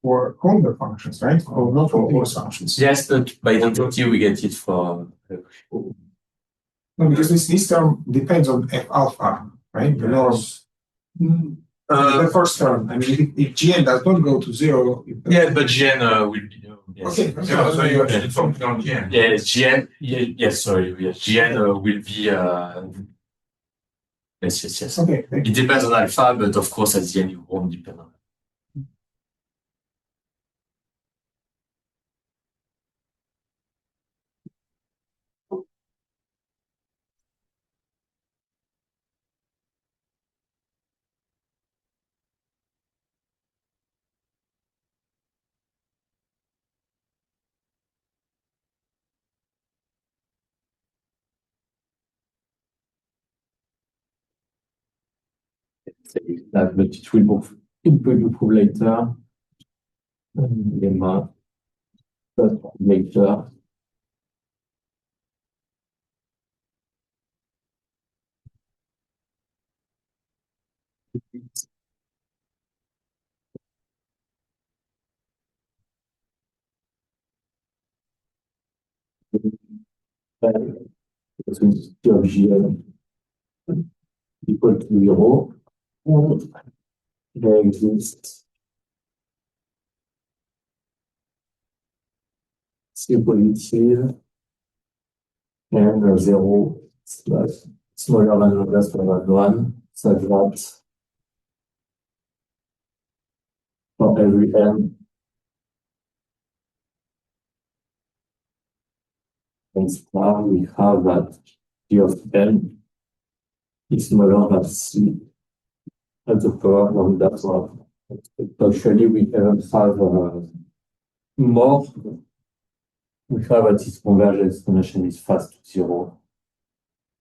For all the functions, right? Or not for all functions. Yes, but by identity we get it for. No, because this term depends on F alpha, right? The norm. The first term. I mean, if Gn does not go to 0. Yeah, but Gn will be. Yes. Okay. So you have to do something on Gn. Yes, Gn. Yes, sorry. Yes, Gn will be. Yes. Okay. It depends on alpha, but of course, at the end, it won't depend on. That, but it will be proved later. Lemma, later. Of Gn equal to 0. There exists C positive and 0 smaller than or less than 1, such that for every n and star, we have that G of n is smaller than C at the power lambda 1. Actually, we even have more. We have that this convergence explanation is fast to 0.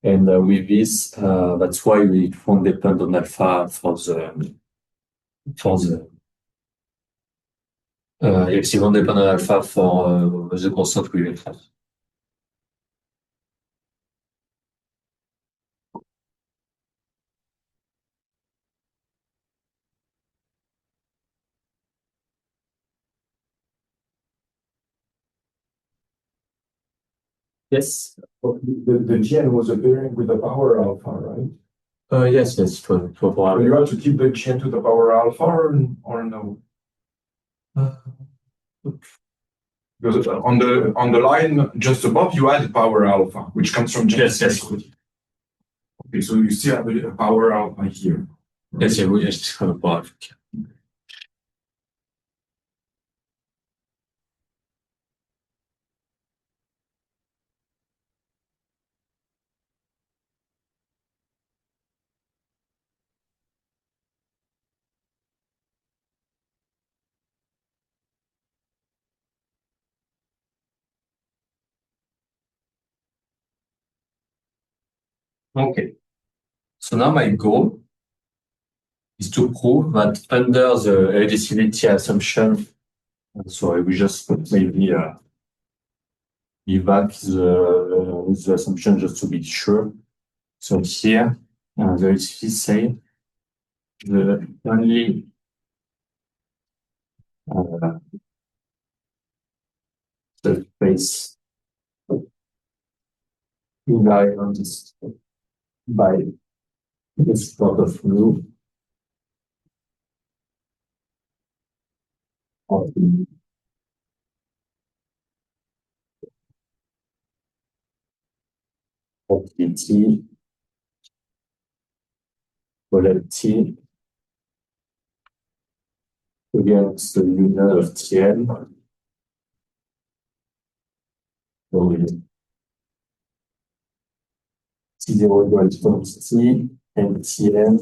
And with this, that's why we won't depend on alpha for the yes, it won't depend on alpha for the constant we will have. Yes. The Gn was appearing with the power alpha, right? Yes. For So you have to keep the Gn to the power alpha or no? Because on the line just above, you add power alpha, which comes from Gn. Yes. Okay, so you still have a power alpha here. Yes, we just have a power. Okay. So now my goal is to prove that under the reducibility assumption, so I will just maybe evac the assumption just to be sure. So here, there is this say the only surface invariant by this sort of rule of the T, polarity against the union of Tn. So T0 equals T and Tn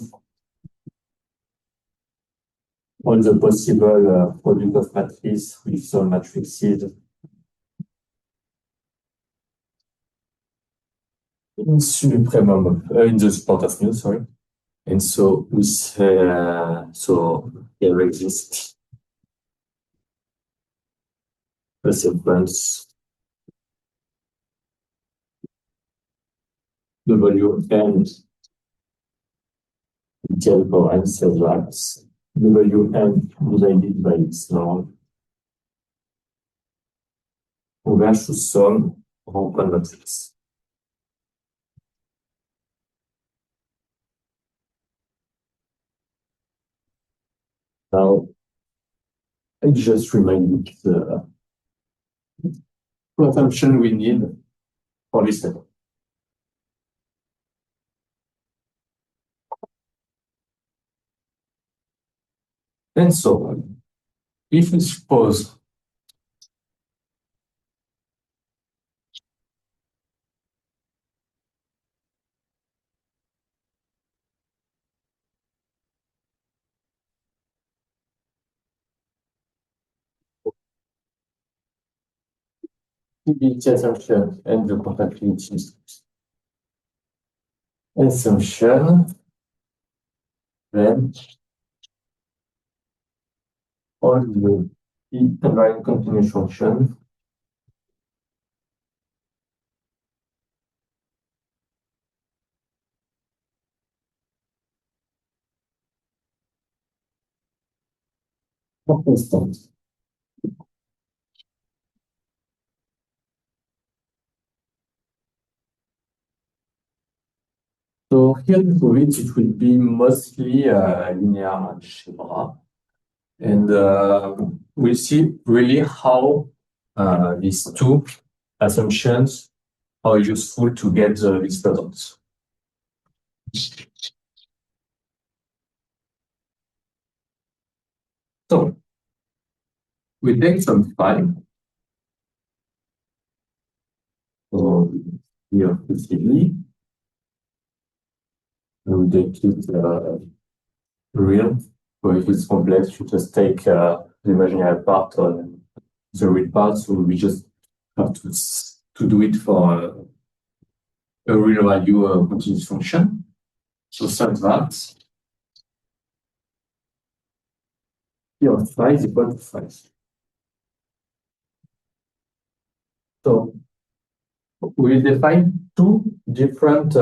all the possible product of matrices with some matrices in supremum in the support of mu, sorry. And so we say, so there exists a sequence Wn until for n self Wn divided by its norm converge to some open matrix. Now, I just remind you the assumption we need for this step. And so, if we suppose probability assumption and the compatibility assumption, then all the invariant continuous function are constant. So here to prove it, it will be mostly a linear algebra. And we'll see really how these two assumptions are useful to get these products. So we take some phi. So here explicitly, we take it real. So if it's complex, you just take the imaginary part on the real part. So we just have to do it for a real value continuous function. So such that here phi is equal to phi. So we define two different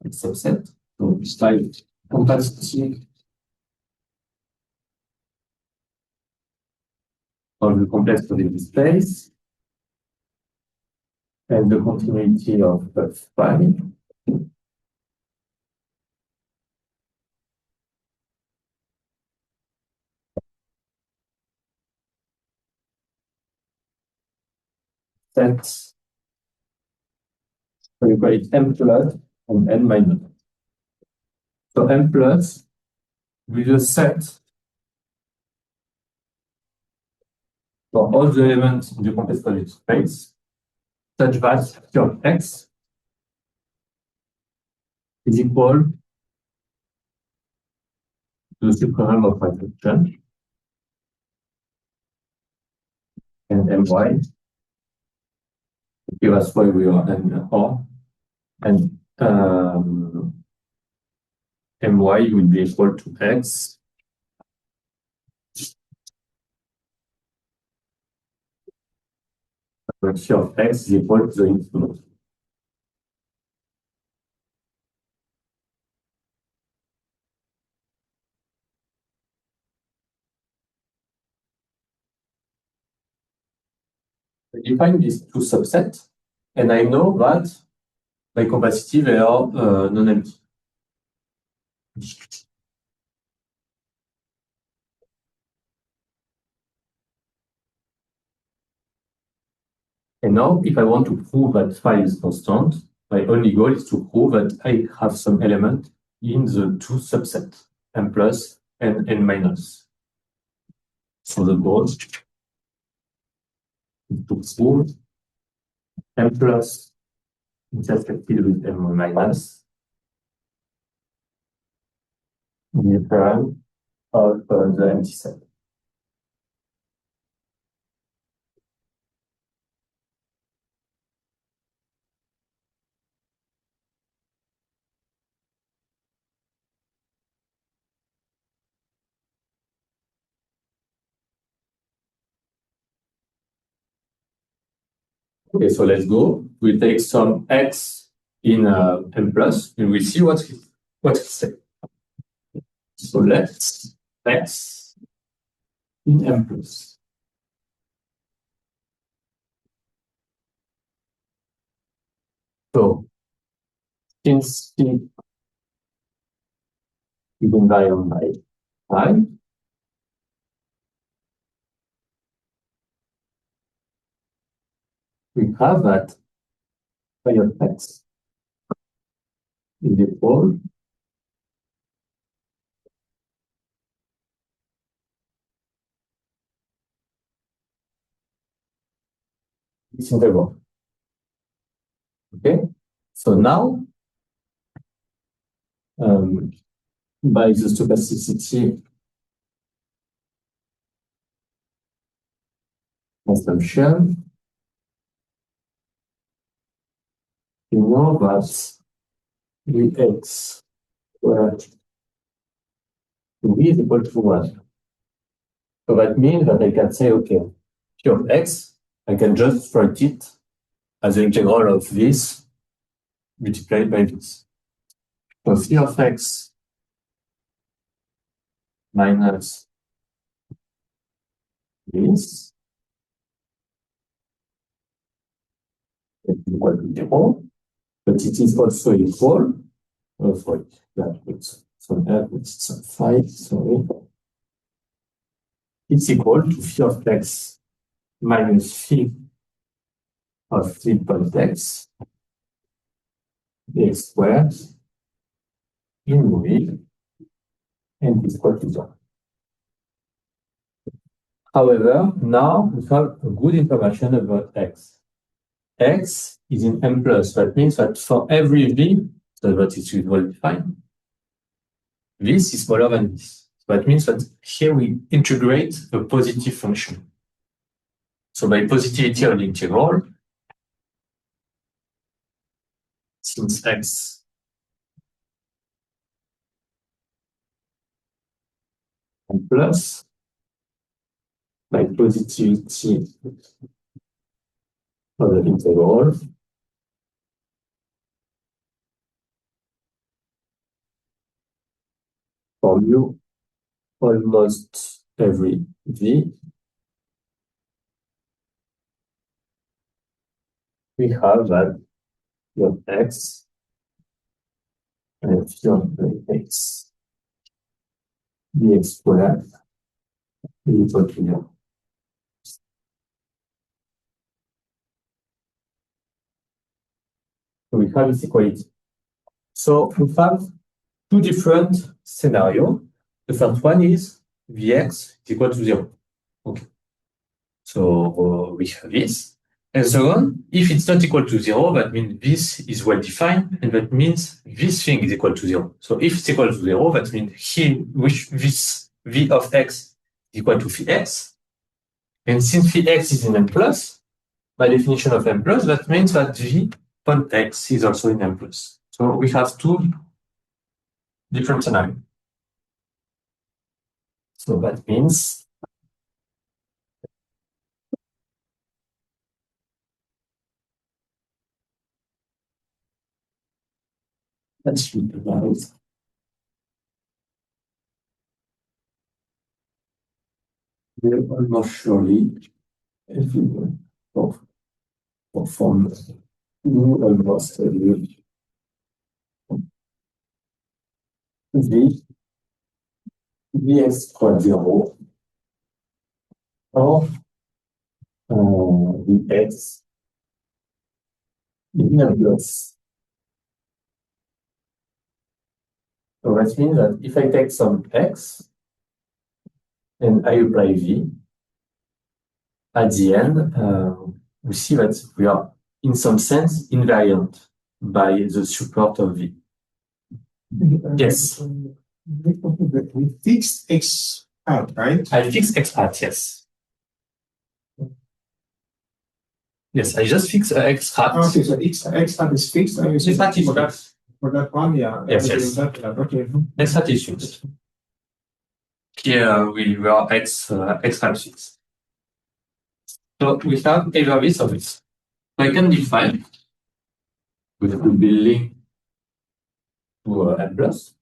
subsets. So this type compacity of the complex positive space and the continuity of phi. Sets. So you call it M plus and N minus. So M plus will just set for all the elements in the complex positive space such that phi of x is equal to the supremum of my function and my. Okay, that's why we are n or and my will be equal to x where phi of x is equal to the infinite. I define these two subsets, and I know that by capacity they are non-empty. And now, if I want to prove that phi is constant, my only goal is to prove that I have some element in the two subsets, M plus and N minus. So the goal is to prove M plus intersected with M minus in the theorem of the empty set. Okay, so let's go. We take some x in M plus, and we see what it says. So let's x in M plus. So since t is invariant by I. We have that phi of x is equal this interval. Okay, so now by the stochasticity assumption, you know that Vx squared to V is equal to 1. So that means that I can say, okay, phi of x, I can just write it as the integral of this multiplied by this. So phi of x minus this is equal to 0, but it is also equal, sorry, that was some F, it's some phi, sorry. It's equal to phi of x minus phi of 3.x dx squared in V and is equal to 0. However, now we have a good information about x. X is in M plus. That means that for every V, so that is well defined, this is smaller than this. That means that here we integrate a positive function. So by positivity of the integral, since x and plus, by positivity of the integral, for you, almost every V, we have that phi of x and phi of x dx squared is equal to 0. So we have this equality. So we have two different scenarios. The first one is Vx is equal to 0. Okay. So we have this. And second, if it's not equal to 0, that means this is well defined, and that means this thing is equal to 0. So if it's equal to 0, that means here, which this V of x is equal to phi x. And since phi x is in M plus, by definition of M plus, that means that V upon x is also in M plus. So we have two different scenarios. So that means let's utilize will almost surely everyone of perform almost V Vx squared 0 or Vx in M plus. So that means that if I take some x and I apply V, at the end, we see that we are, in some sense, invariant by the support of V. Yes. We fixed x hat, right? I fix x hat, yes. Yes, I just fix x hat. Okay, so x hat is fixed. And X hat is fixed. For that one, yeah. Yes, yes. Okay. X hat is fixed. Here we are x hat fixed. So we have either this or this. So I can define, which will be linked to M plus,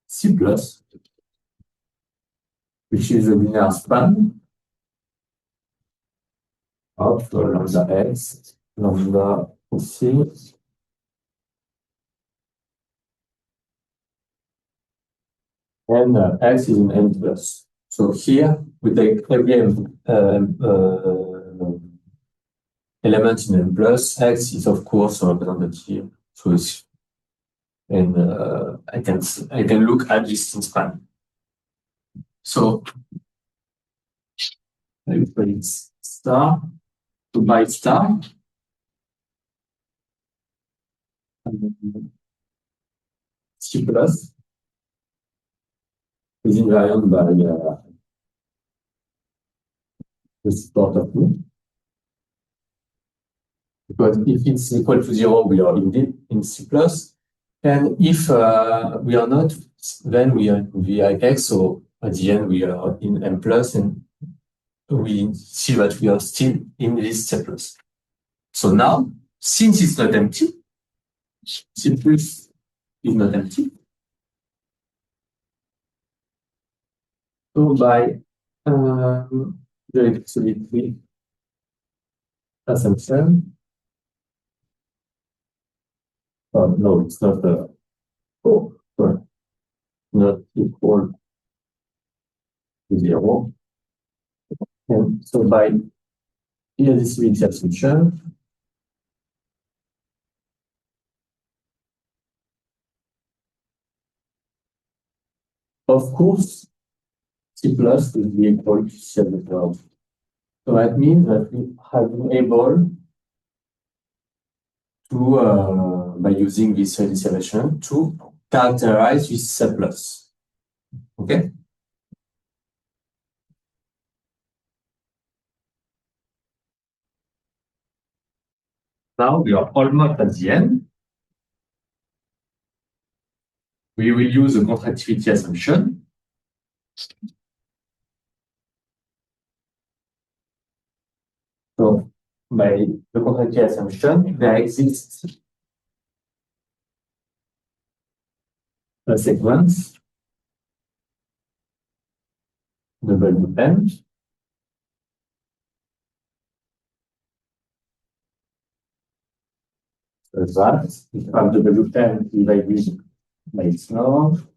C plus, which is a linear span of lambda x, lambda C, and x is in n plus. So here we take every element in n plus. X is of course representative. So it's, and I can look at distance span. So I will put it star to by star. C plus is invariant by the support of me. Because if it's equal to 0, we are indeed in C plus. And if we are not, then we are in Vix. So at the end, we are in M plus, and we see that we are still in this C plus. So now, since it's not empty, C plus is not empty. So by the exclusivity assumption, no, it's not not equal to 0. And so by irreducibility assumption, of course, C plus will be equal to C of the curve. So that means that we have been able to, by using this irreducibility, to characterize this C plus. Okay? Now we are almost at the end. We will use a contractivity assumption. So by the contractivity assumption, there exists a sequence WN that if you have WN divided by its norm,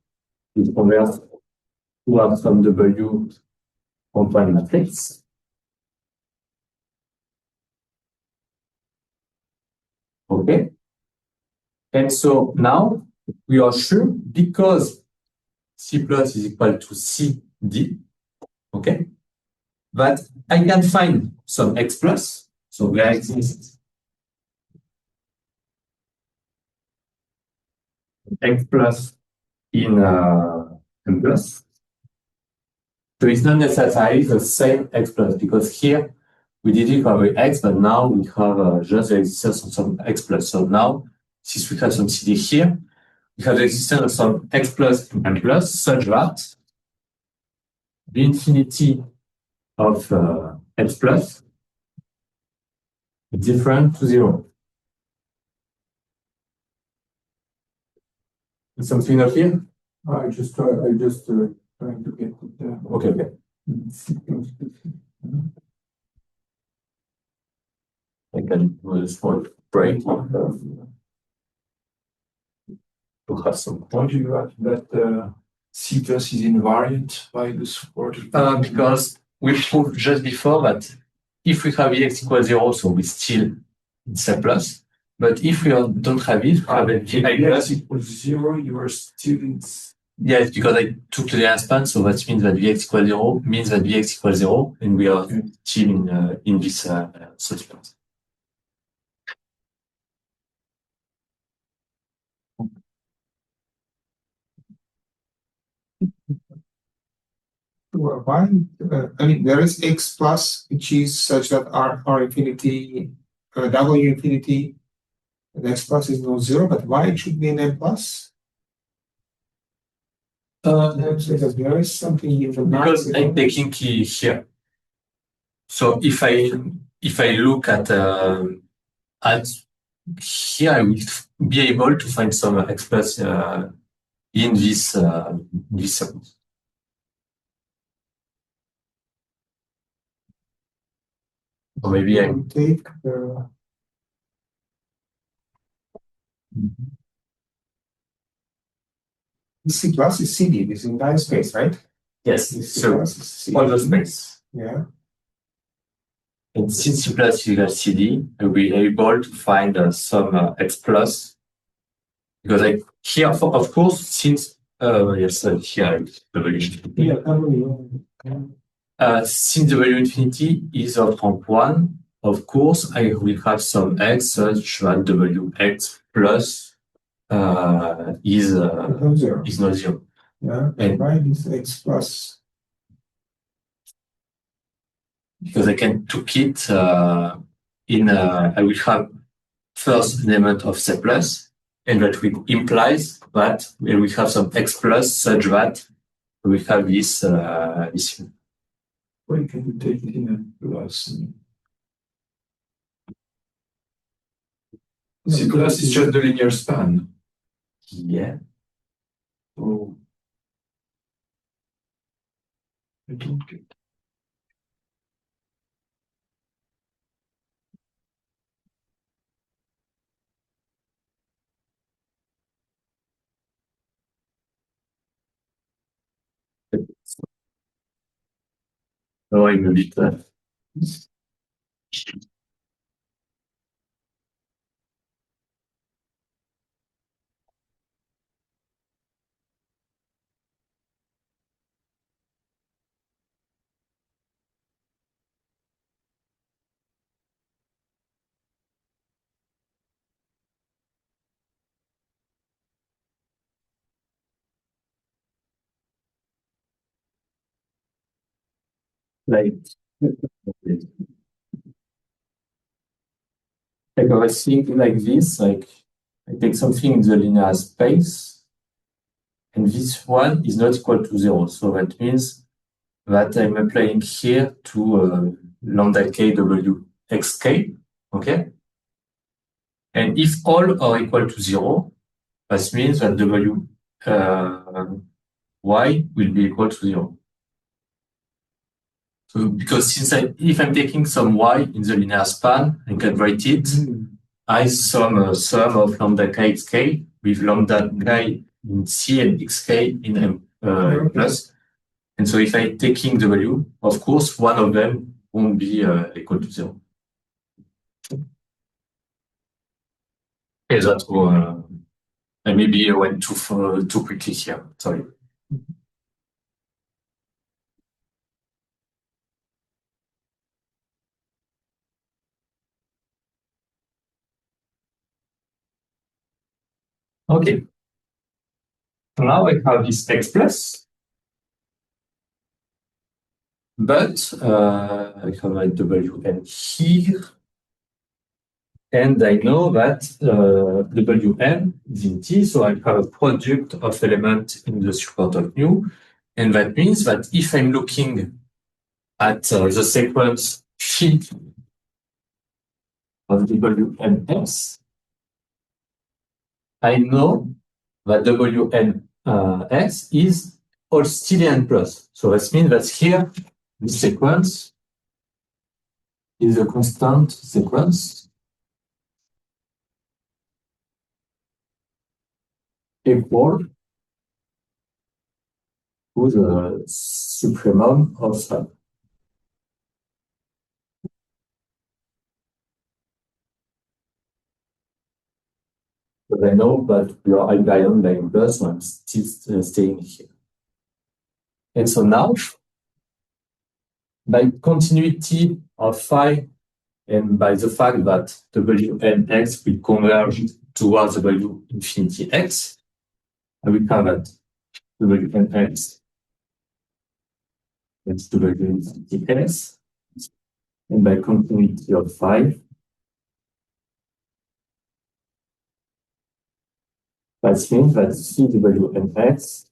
it converts to have some W on one matrix. Okay. And so now we are sure because C plus is equal to CD, okay, that I can find some X plus. So there exists X plus in M plus. So it's not necessarily the same X plus because here we didn't have an X, but now we have just the existence of some X plus. So now, since we have some CD here, we have the existence of some X plus to M plus such that the infinity of X plus is different to 0. Something up here? I just trying to get it there. Okay. I can do this for break to have some. Don't you got that C plus is invariant by the support? Because we proved just before that if we have Vx equals 0, so we still in C plus. But if we don't have it, we have Vi plus equals 0, you are still in. Yes, because I took the last span, so that means that Vx equals 0 means that Vx equals 0, and we are still in this substance. Why? I mean, there is X plus, which is such that R infinity, W infinity, and X plus is not 0, but why it should be an M plus? Because there is something in the Because I'm taking key here. So if I look at here, I will be able to find some X plus in this sequence. Or maybe I will take the. C plus is CD, this entire space, right? Yes, This C so plus is CD. all the space. Yeah. And since C plus is equal to CD, we'll be able to find some X plus. Because here, of course, since, yes, here, W. Yeah, W. Since W infinity is of rank 1, of course, I will have some X such that Wx plus is not zero. not zero. Yeah, And why this X plus? because I can took it I will have first an element of C plus, and that will implies that we will have some X plus such that we have this this. Why can you take it in a plus? C plus is just the linear span. Yeah. Oh. I don't get it. Oh, I'm a bit. Like I was thinking like this, like I take something in the linear space, and this one is not equal to 0. So that means that I'm applying here to lambda k w x k, okay? And if all are equal to 0, that means that w y will be equal to 0. So because if I'm taking some y in the linear span and can write it, I sum of lambda k xk with lambda k in C and xk in M plus. And so if I'm taking W, of course, one of them won't be equal to 0. Okay, that's all. I maybe went too quickly here. Sorry. Okay. Now I have this X plus, but I have my Wn here. And I know that Wn is in T, so I have a product of element in the support of nu. And that means that if I'm looking at the sequence phi of Wns, I know that Wn(x) is all still n plus. So that means that here, this sequence is a constant sequence equal to the supremum of sub. But I know that we are ion by n plus, so I'm still staying here. And so now, by continuity of phi and by the fact that Wnx will converge towards W infinity x, I will have that Wnx is W infinity s, and by continuity of phi, that means that Cwnx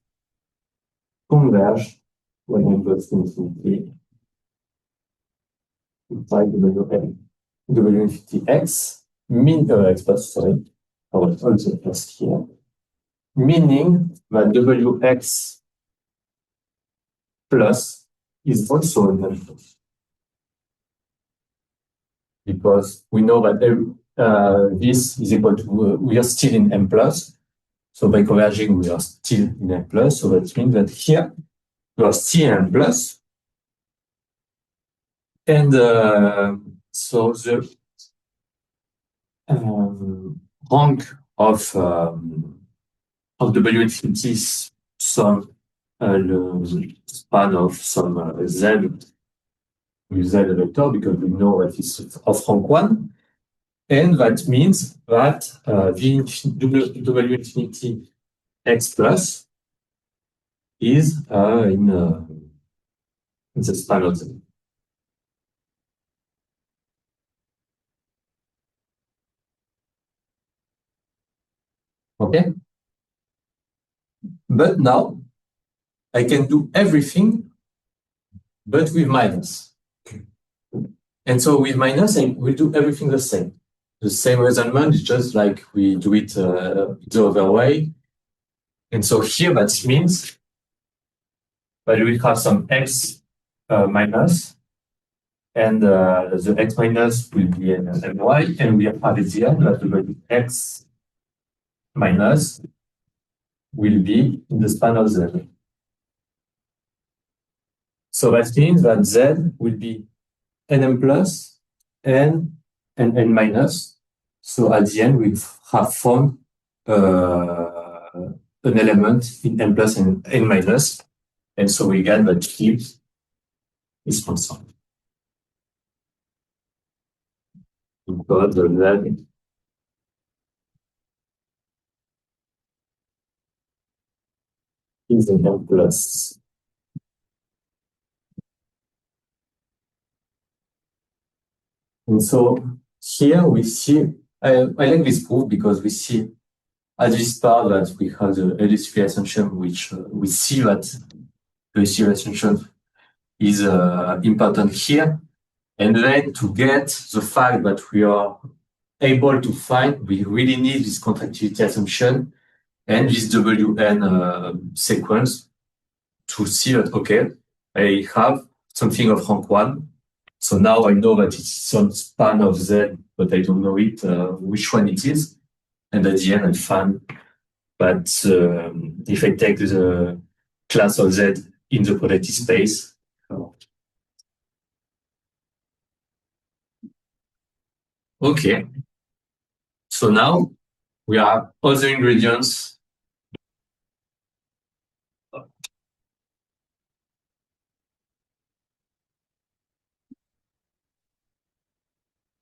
converge when n goes to infinity by W infinity x, x plus, sorry, I will also plus here, meaning that Wx plus is also an n plus. Because we know that this is equal to, we are still in m plus, So by converging, we are still in M plus. So that means that here we are still in M plus. And so the rank of W infinity is some le span of some Z with Z vector, because we know that it's of rank 1. And that means that W infinity X plus is in the span of Z. Okay? But now I can do everything but with minus. And so with minus, I will do everything the same. The same reasonment is just like we do it the other way. And so here that means that we will have some x minus, and the x minus will be an my, and we have at the end that the value x minus will be in the span of z. So that means that z will be nm plus and n minus. So at the end, we have found an element in n plus and n minus. And so we get that Q is constant. Because of that is an n plus. And so here we see, I like this proof because we see at this part that we have the LSP assumption, which we see that the LSP assumption is important here. And then to get the fact that we are able to find, we really need this contractility assumption and this WN sequence to see that, okay, I have something of rank 1. So now I know that it's some span of Z, but I don't know it, which one it is. And at the end, I find that if I take the class of Z in the projective space, okay. So now we have other ingredients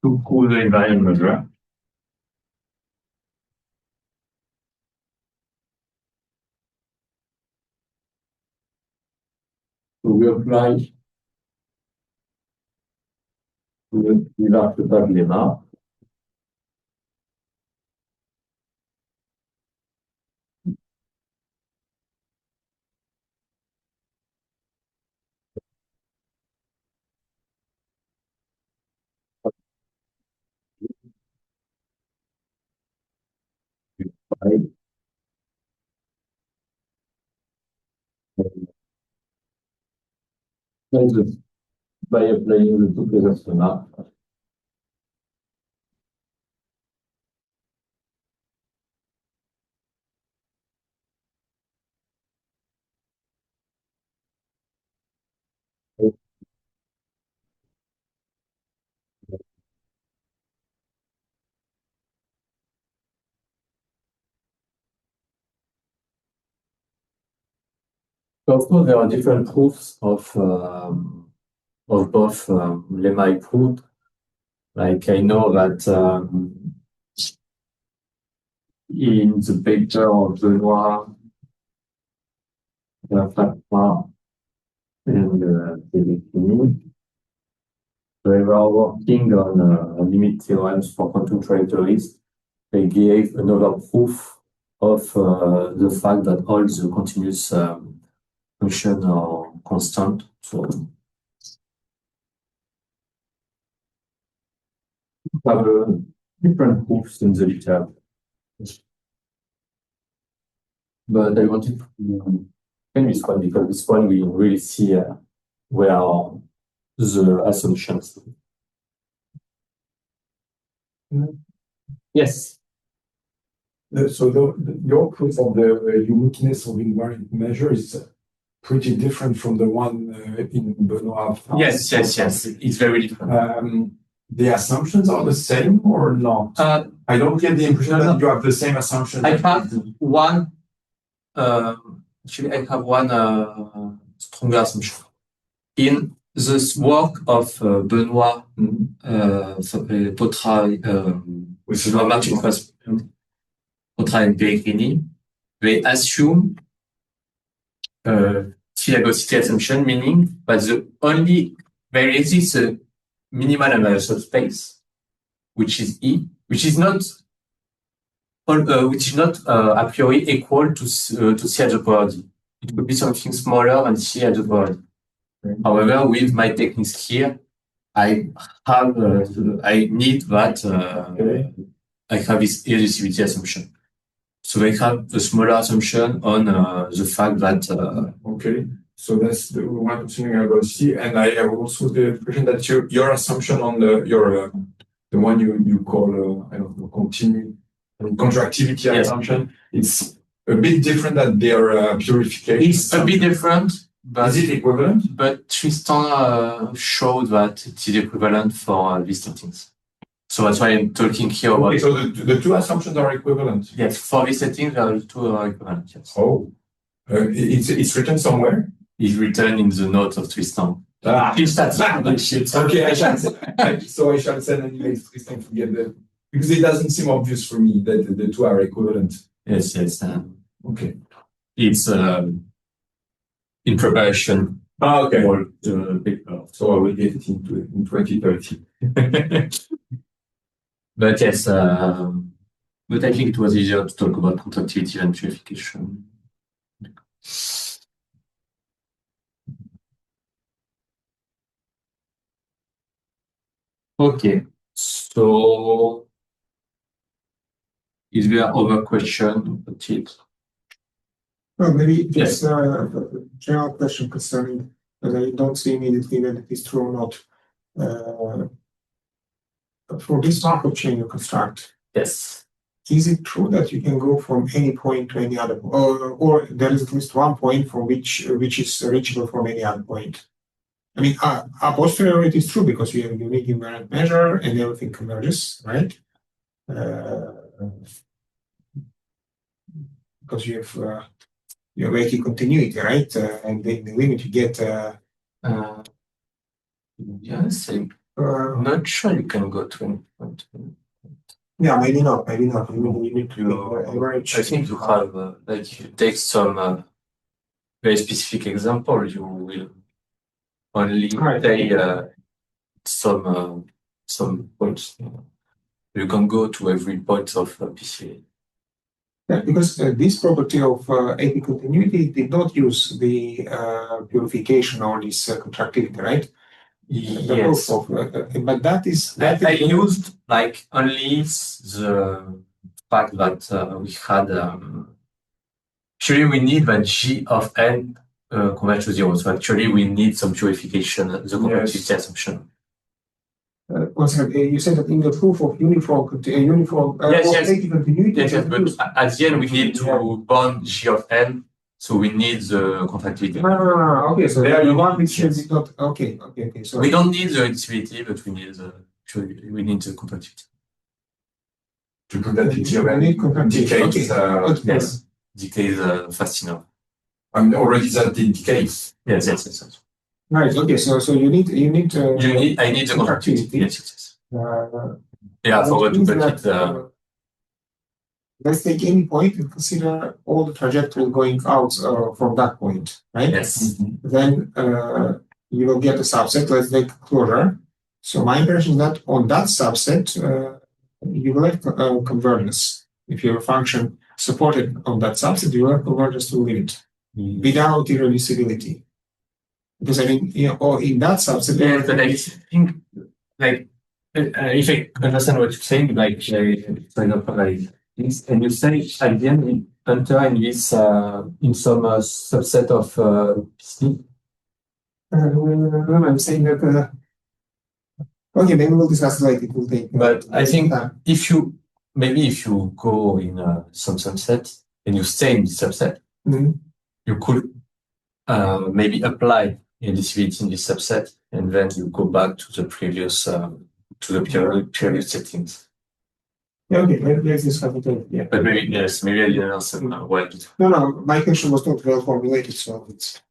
to cool the invariant measure. So we apply the lemma. By applying the two classes lemma. So of course, there are different proofs of both lemma proved. Like I know that in the paper of Benoit, and Pellegrini, they were working on limit theorems for quantum trajectories. They gave another proof of the fact that all the continuous functions are constant. So we have different proofs in the literature. But I wanted to explain this one because this one we really see where are the assumptions. Yes. Your proof of the uniqueness of invariant measure is pretty different from the one in Benoit. Yes. It's very different. The assumptions are the same or not? I don't get the impression that you have the same assumption. I have one. Actually, I have one stronger assumption. In this work of Benoit, Potra, Martin Potra and Pellegrini, they assume phylogicity assumption, meaning that there exists a minimal universal space, which is E, which is not a priori equal to C at the power D. It could be something smaller than C at the power D. However, with my techniques here, I need that I have this irreducibility assumption. So I have a smaller assumption on the fact that So that's the one thing I'm going to see, and I have also the impression that your assumption on the one you call I don't know contractivity assumption, it's a bit different than their purification. It's a bit different, but is it equivalent? But Tristan showed that it is equivalent for these settings. So that's why I'm talking here about. Okay, so the two assumptions are equivalent. Yes, for these settings, the two are equivalent. Yes. Oh, it's written somewhere. It's written in the notes of Tristan. Okay, I shall send an email to Tristan to get them because it doesn't seem obvious for me that the two are equivalent. Yes. Okay, it's in preparation. Okay. For the paper. So I will get it in 2030. But yes, but I think it was easier to talk about contractivity than purification. Okay, so is there other question about it? Well, maybe just a general question concerning whether you don't see immediately whether it is true or not. For this Markov chain you construct, Yes. is it true that you can go from any point to any other, or there is at least one point from which is reachable from any other point? I mean, a posteriori it is true because you have a unique invariant measure and everything converges, right? Because you have vacuum continuity, right? And in the limit you get. Yes, I'm not sure you can go to any point. Yeah, maybe not. You need to average. I think you have, like, if you take some very specific example, you will only say some points. You can go to every point of PCA. Yeah, because this property of AP continuity did not use the purification or this contractivity, right? Yes. But that is. I used like only the fact that we had. Actually, we need that G of n converge to 0. So actually, we need some purification, the contractivity assumption. You said that in the proof of uniform AP continuity. Yes, but at the end, we need to bound G of n. So we need the contractivity. No. Okay, so the one which is not. Okay. So we don't need the reducibility, but we need the contractivity. To prove that the G of n decays. Yes, decays fast enough. I'm already that it decays. Yes. Right. Okay. So you need. I need the contractivity. Yes. Yeah, I forgot to put it. Let's take any point and consider all the trajectories going out from that point, right? Yes. Then you will get a subset. Let's take closure. So my impression is that on that subset, you will have convergence. If your function supported on that subset, you will have convergence to limit without irreducibility. Because I mean, in that subset. Yeah, but I think, like, if I understand what you're saying, like, for example, like. And you say at the end we enter in this in some subset of PC. I'm saying that. Okay, maybe we'll discuss later. It will take. But I think if you maybe if you go in some subset and you stay in the subset, you could maybe apply indivisibility in this subset, and then you go back to the previous previous settings. Yeah, okay, let's discuss it. Yeah. But maybe yes, maybe I didn't answer well. No, my question was not well formulated, so it's.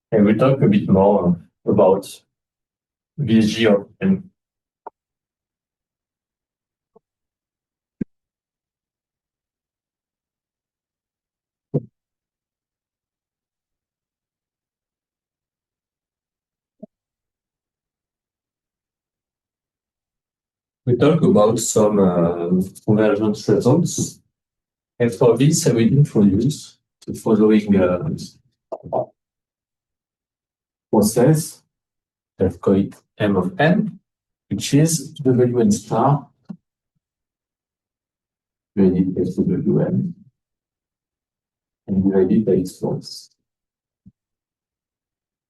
And we talk a bit more about VG and we talk about some convergence results. And for this, I will introduce the following process. I've called it M of n, which is Wn star divided by Wn and divided by its force.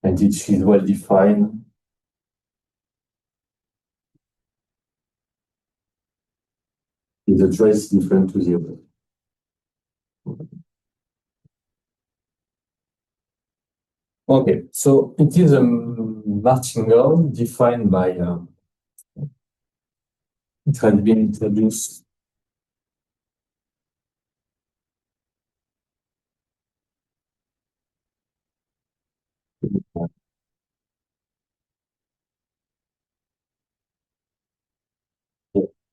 And it is well defined. If the trace is different to 0. Okay, so it is a martingale defined by it had been introduced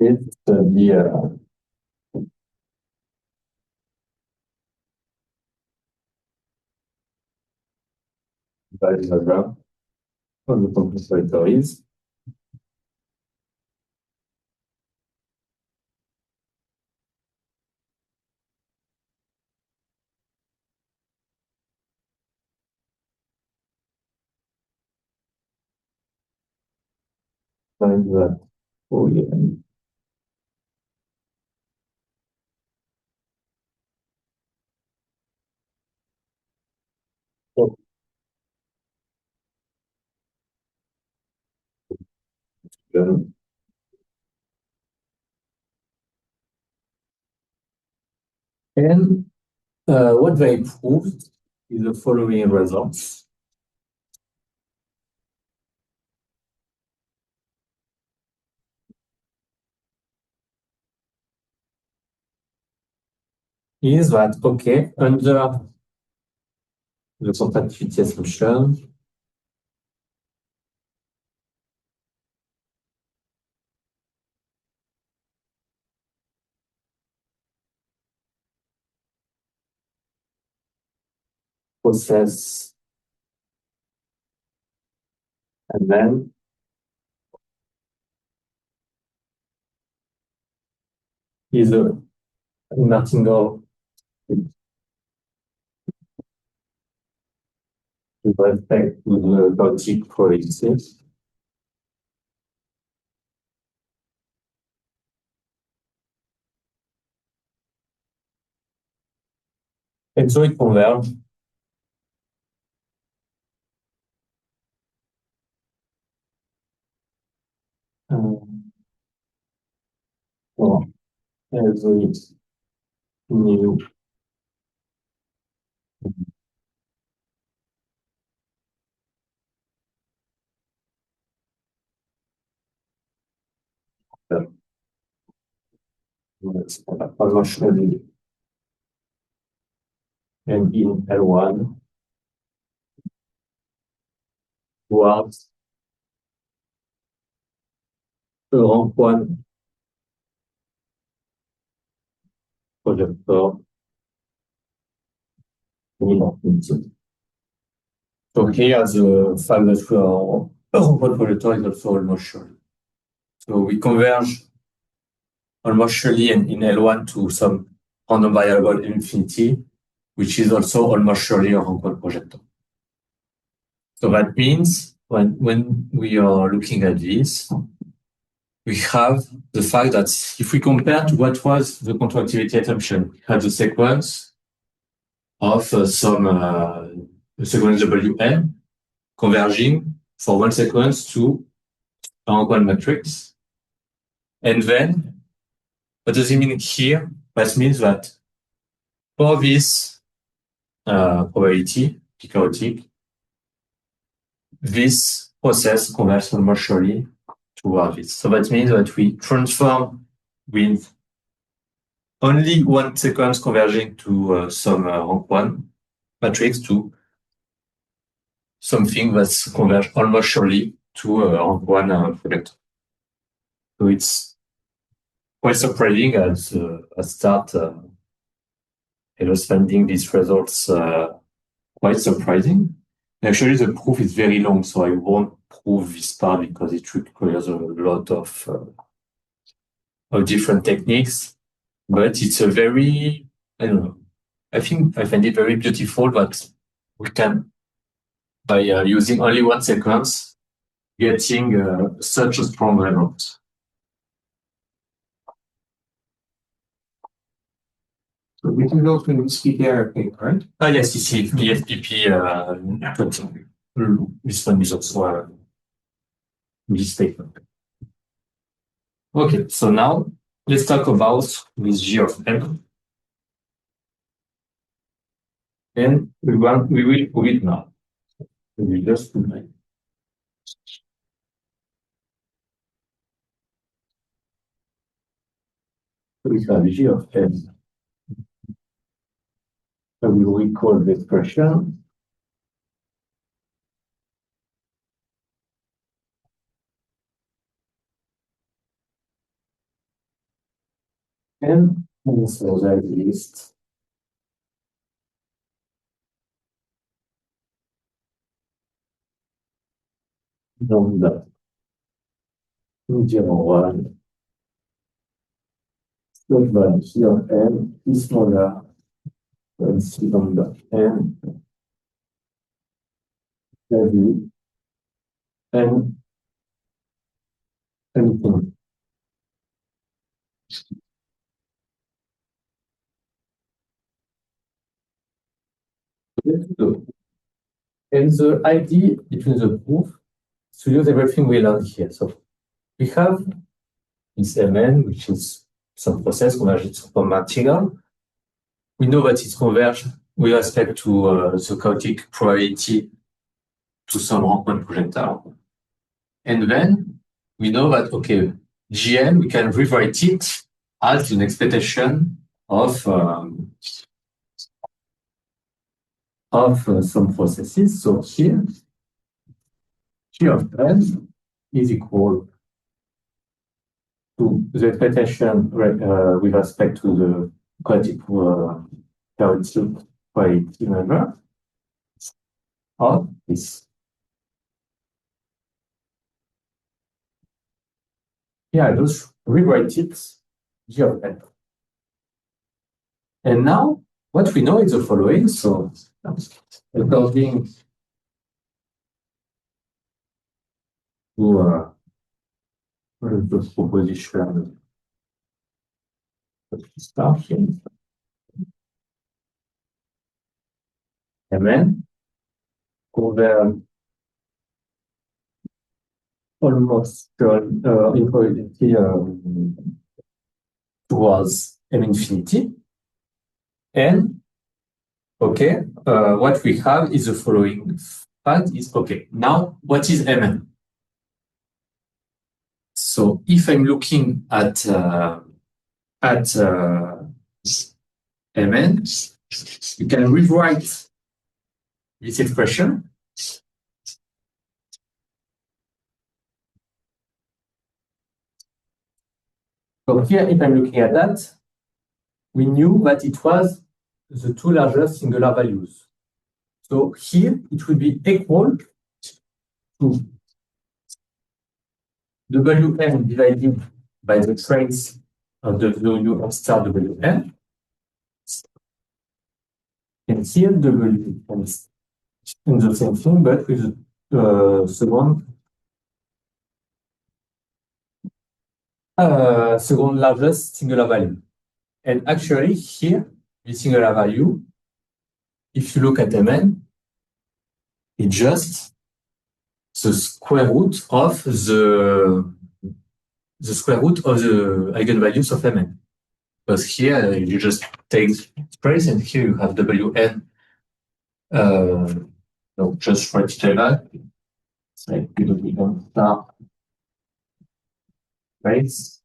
it's the diagram of the complex trajectories. Find that and what they proved is the following results. Is that okay under the contractivity assumption? Process and then is a martingale with respect to the chaotic probabilities. And so it converges. Well, as a new conventionally and in L1 towards the rank 1 projector in infinity. So here the fact that we are a rank 1 projector is also almost sure. So we converge almost surely in L1 to some random variable infinity, which is also almost surely a rank 1 projector. So that means when we are looking at this, we have the fact that if we compare to what was the control activity assumption, we had the sequence of some sequence Wn converging for one sequence to a rank 1 matrix. And then, what does it mean here? That means that for this probability, chaotic, this process converges commercially toward it. So that means that we transform with only one sequence converging to some rank 1 matrix to something that's converged almost surely to a rank 1 product. So it's quite surprising as I start finding these results quite surprising. Actually, the proof is very long, so I won't prove this part because it requires a lot of different techniques. But it's a very, I don't know, I find it very beautiful that we can, by using only one sequence, getting such a strong result. So we can go to this PPR paper, right? Yes, this is PSPP 20. This one is also this paper. Okay, so now let's talk about this G of M. And we will prove it now. We will just put my we have G of M. I will recall the expression. And so that is lambda 201 by G of M is smaller than C lambda M W and anything. And the idea between the proof is to use everything we learned here. So we have this Mn, which is some process converged from material. We know that it's converged with respect to the chaotic probability to some rank 1 projectile. And then we know that, okay, Gm, we can rewrite it as an expectation of some processes. So here, G of n is equal to the expectation with respect to the chaotic probability number of this. Yeah, I just rewrite it G of n. And now what we know is the following. So according to the proposition start here, Mn converge almost in probability towards M infinity. And okay, what we have is the following fact is okay. Now, what is Mn? So if I'm looking at Mn, you can rewrite this expression. So here, if I'm looking at that, we knew that it was the two largest singular values. So here, it will be equal to Wn divided by the trace of the value of star Wn. And here, W is in the same thing, but with second largest singular value. And actually here, the singular value, if you look at Mn, it's just the square root of the square root of the eigenvalues of Mn. Because here you just take space, and here you have Wn. No, just write it like that. It's like Wn star space.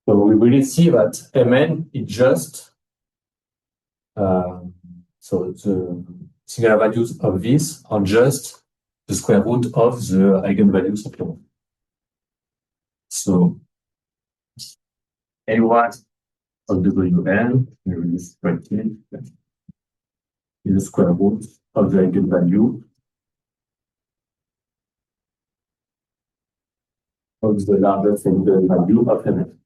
So we really see that Mn is just so the singular values of this are just the square root of the eigenvalues of Q. So A1 of Wn is the square root of the eigenvalue of the largest eigenvalue of Mn.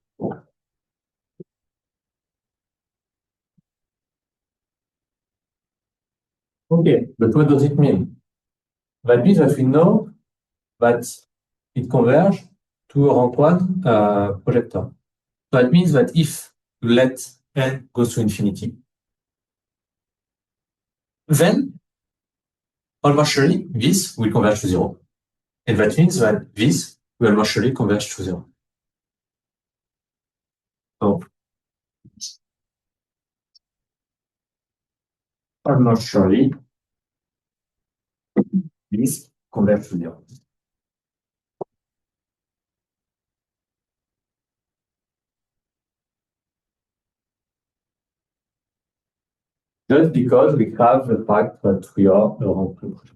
Okay, but what does it mean? That means that we know that it converges to a rank 1 projector. So that means that if you let n goes to infinity, then almost surely this will converge to 0. And that means that this will almost surely converge to 0. So almost surely this converges to 0. Just because we have the fact that we are a rank 2 projector.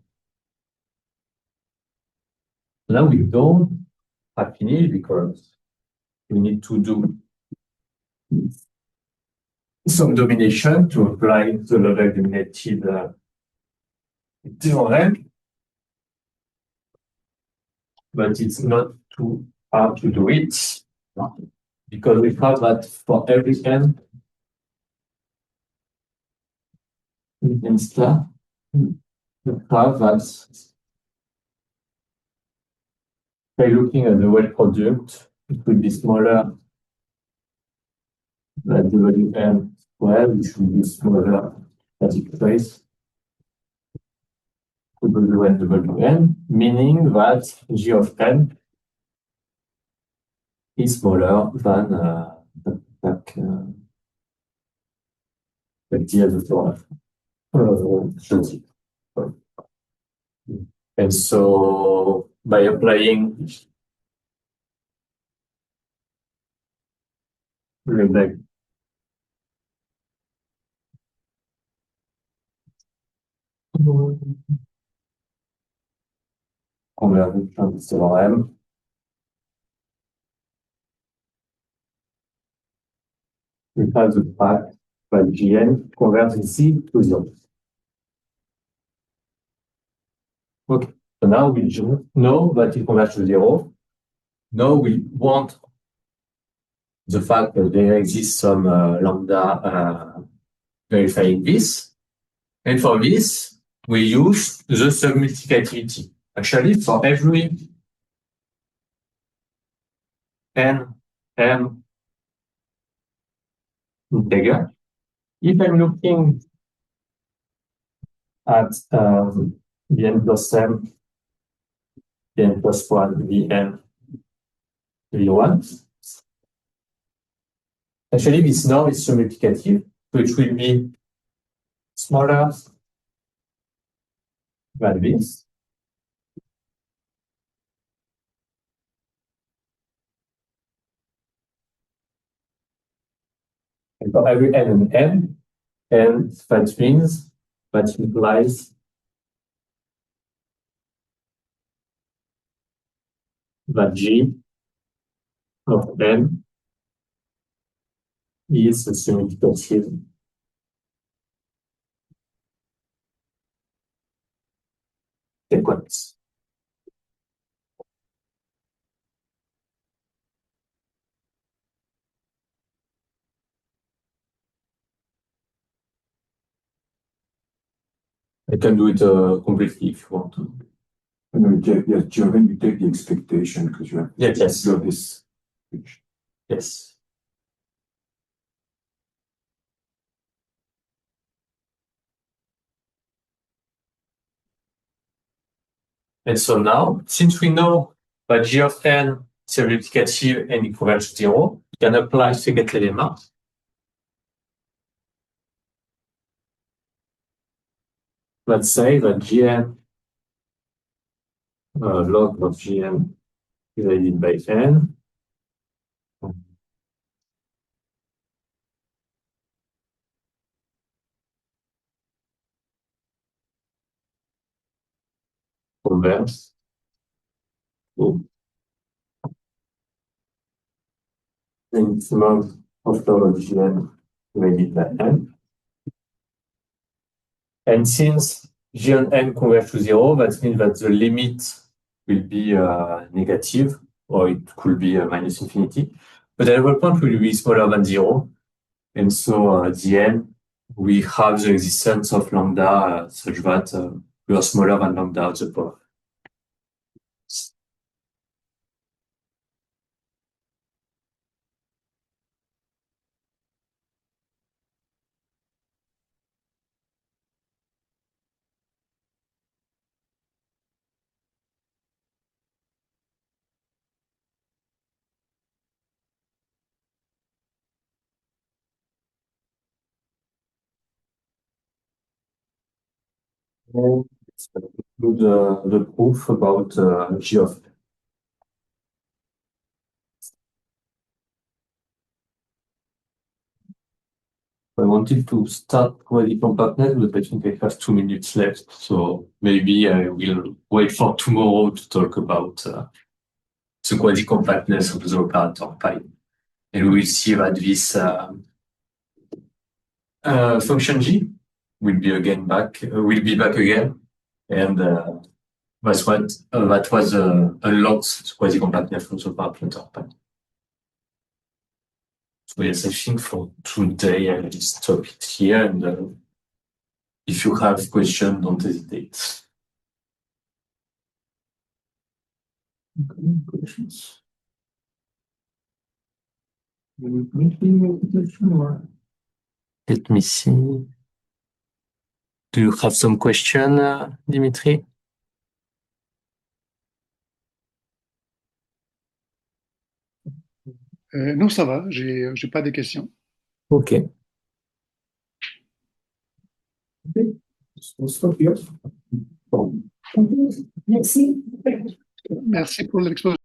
Now we don't have finished because we need to do some domination to apply the level dominated theorem. But it's not too hard to do it because we have that for every n in star, we have that by looking at the weight product, it will be smaller than Wn squared, which will be smaller as it trace Wn, meaning that g of n is smaller than the d of the theorem. And so by applying the convergence theorem, we have the fact that Gn converges C to 0. Okay, so now we just know that it converges to 0. Now we want the fact that there exists some lambda verifying this. And for this, we use the submultiplicativity. Actually, for every n, m integer, if I'm looking at Vn plus m, Vn plus 1, Vn, V1, actually this norm is submultiplicative, so it will be smaller than this. And for every n and m, and that means that implies that g of n is a submultiplicative sequence. I can do it completely if you want to. No, yes, German, you take the expectation because you have Yes. you have this. Yes. And so now, since we know that G of n is replicative and it converges to 0, we can apply Székely lemma. Let's say that Gn log of Gn divided by n converges to the maximum of log of Gn divided by n. And since G on n converges to 0, that means that the limit will be negative, or it could be minus infinity. But the level point will be smaller than 0. And so at the end, we have the existence of lambda such that we are smaller than lambda at the power. And let's conclude the proof about G of n. I wanted to start quasi-compactness, but I think I have 2 minutes left, so maybe I will wait for tomorrow to talk about the quasi-compactness of the operator pi. And we will see that this function g will be back again, and that's what that was unlocked the quasi-compactness from the operator pi. So yes, I think for today I will stop it here, and if you have questions, don't hesitate. Okay, questions? Let me see. Do you have some question, Dimitri? Non, ça va, j'ai pas de questions. Ok. Stop here. Merci. Merci pour l'exposé.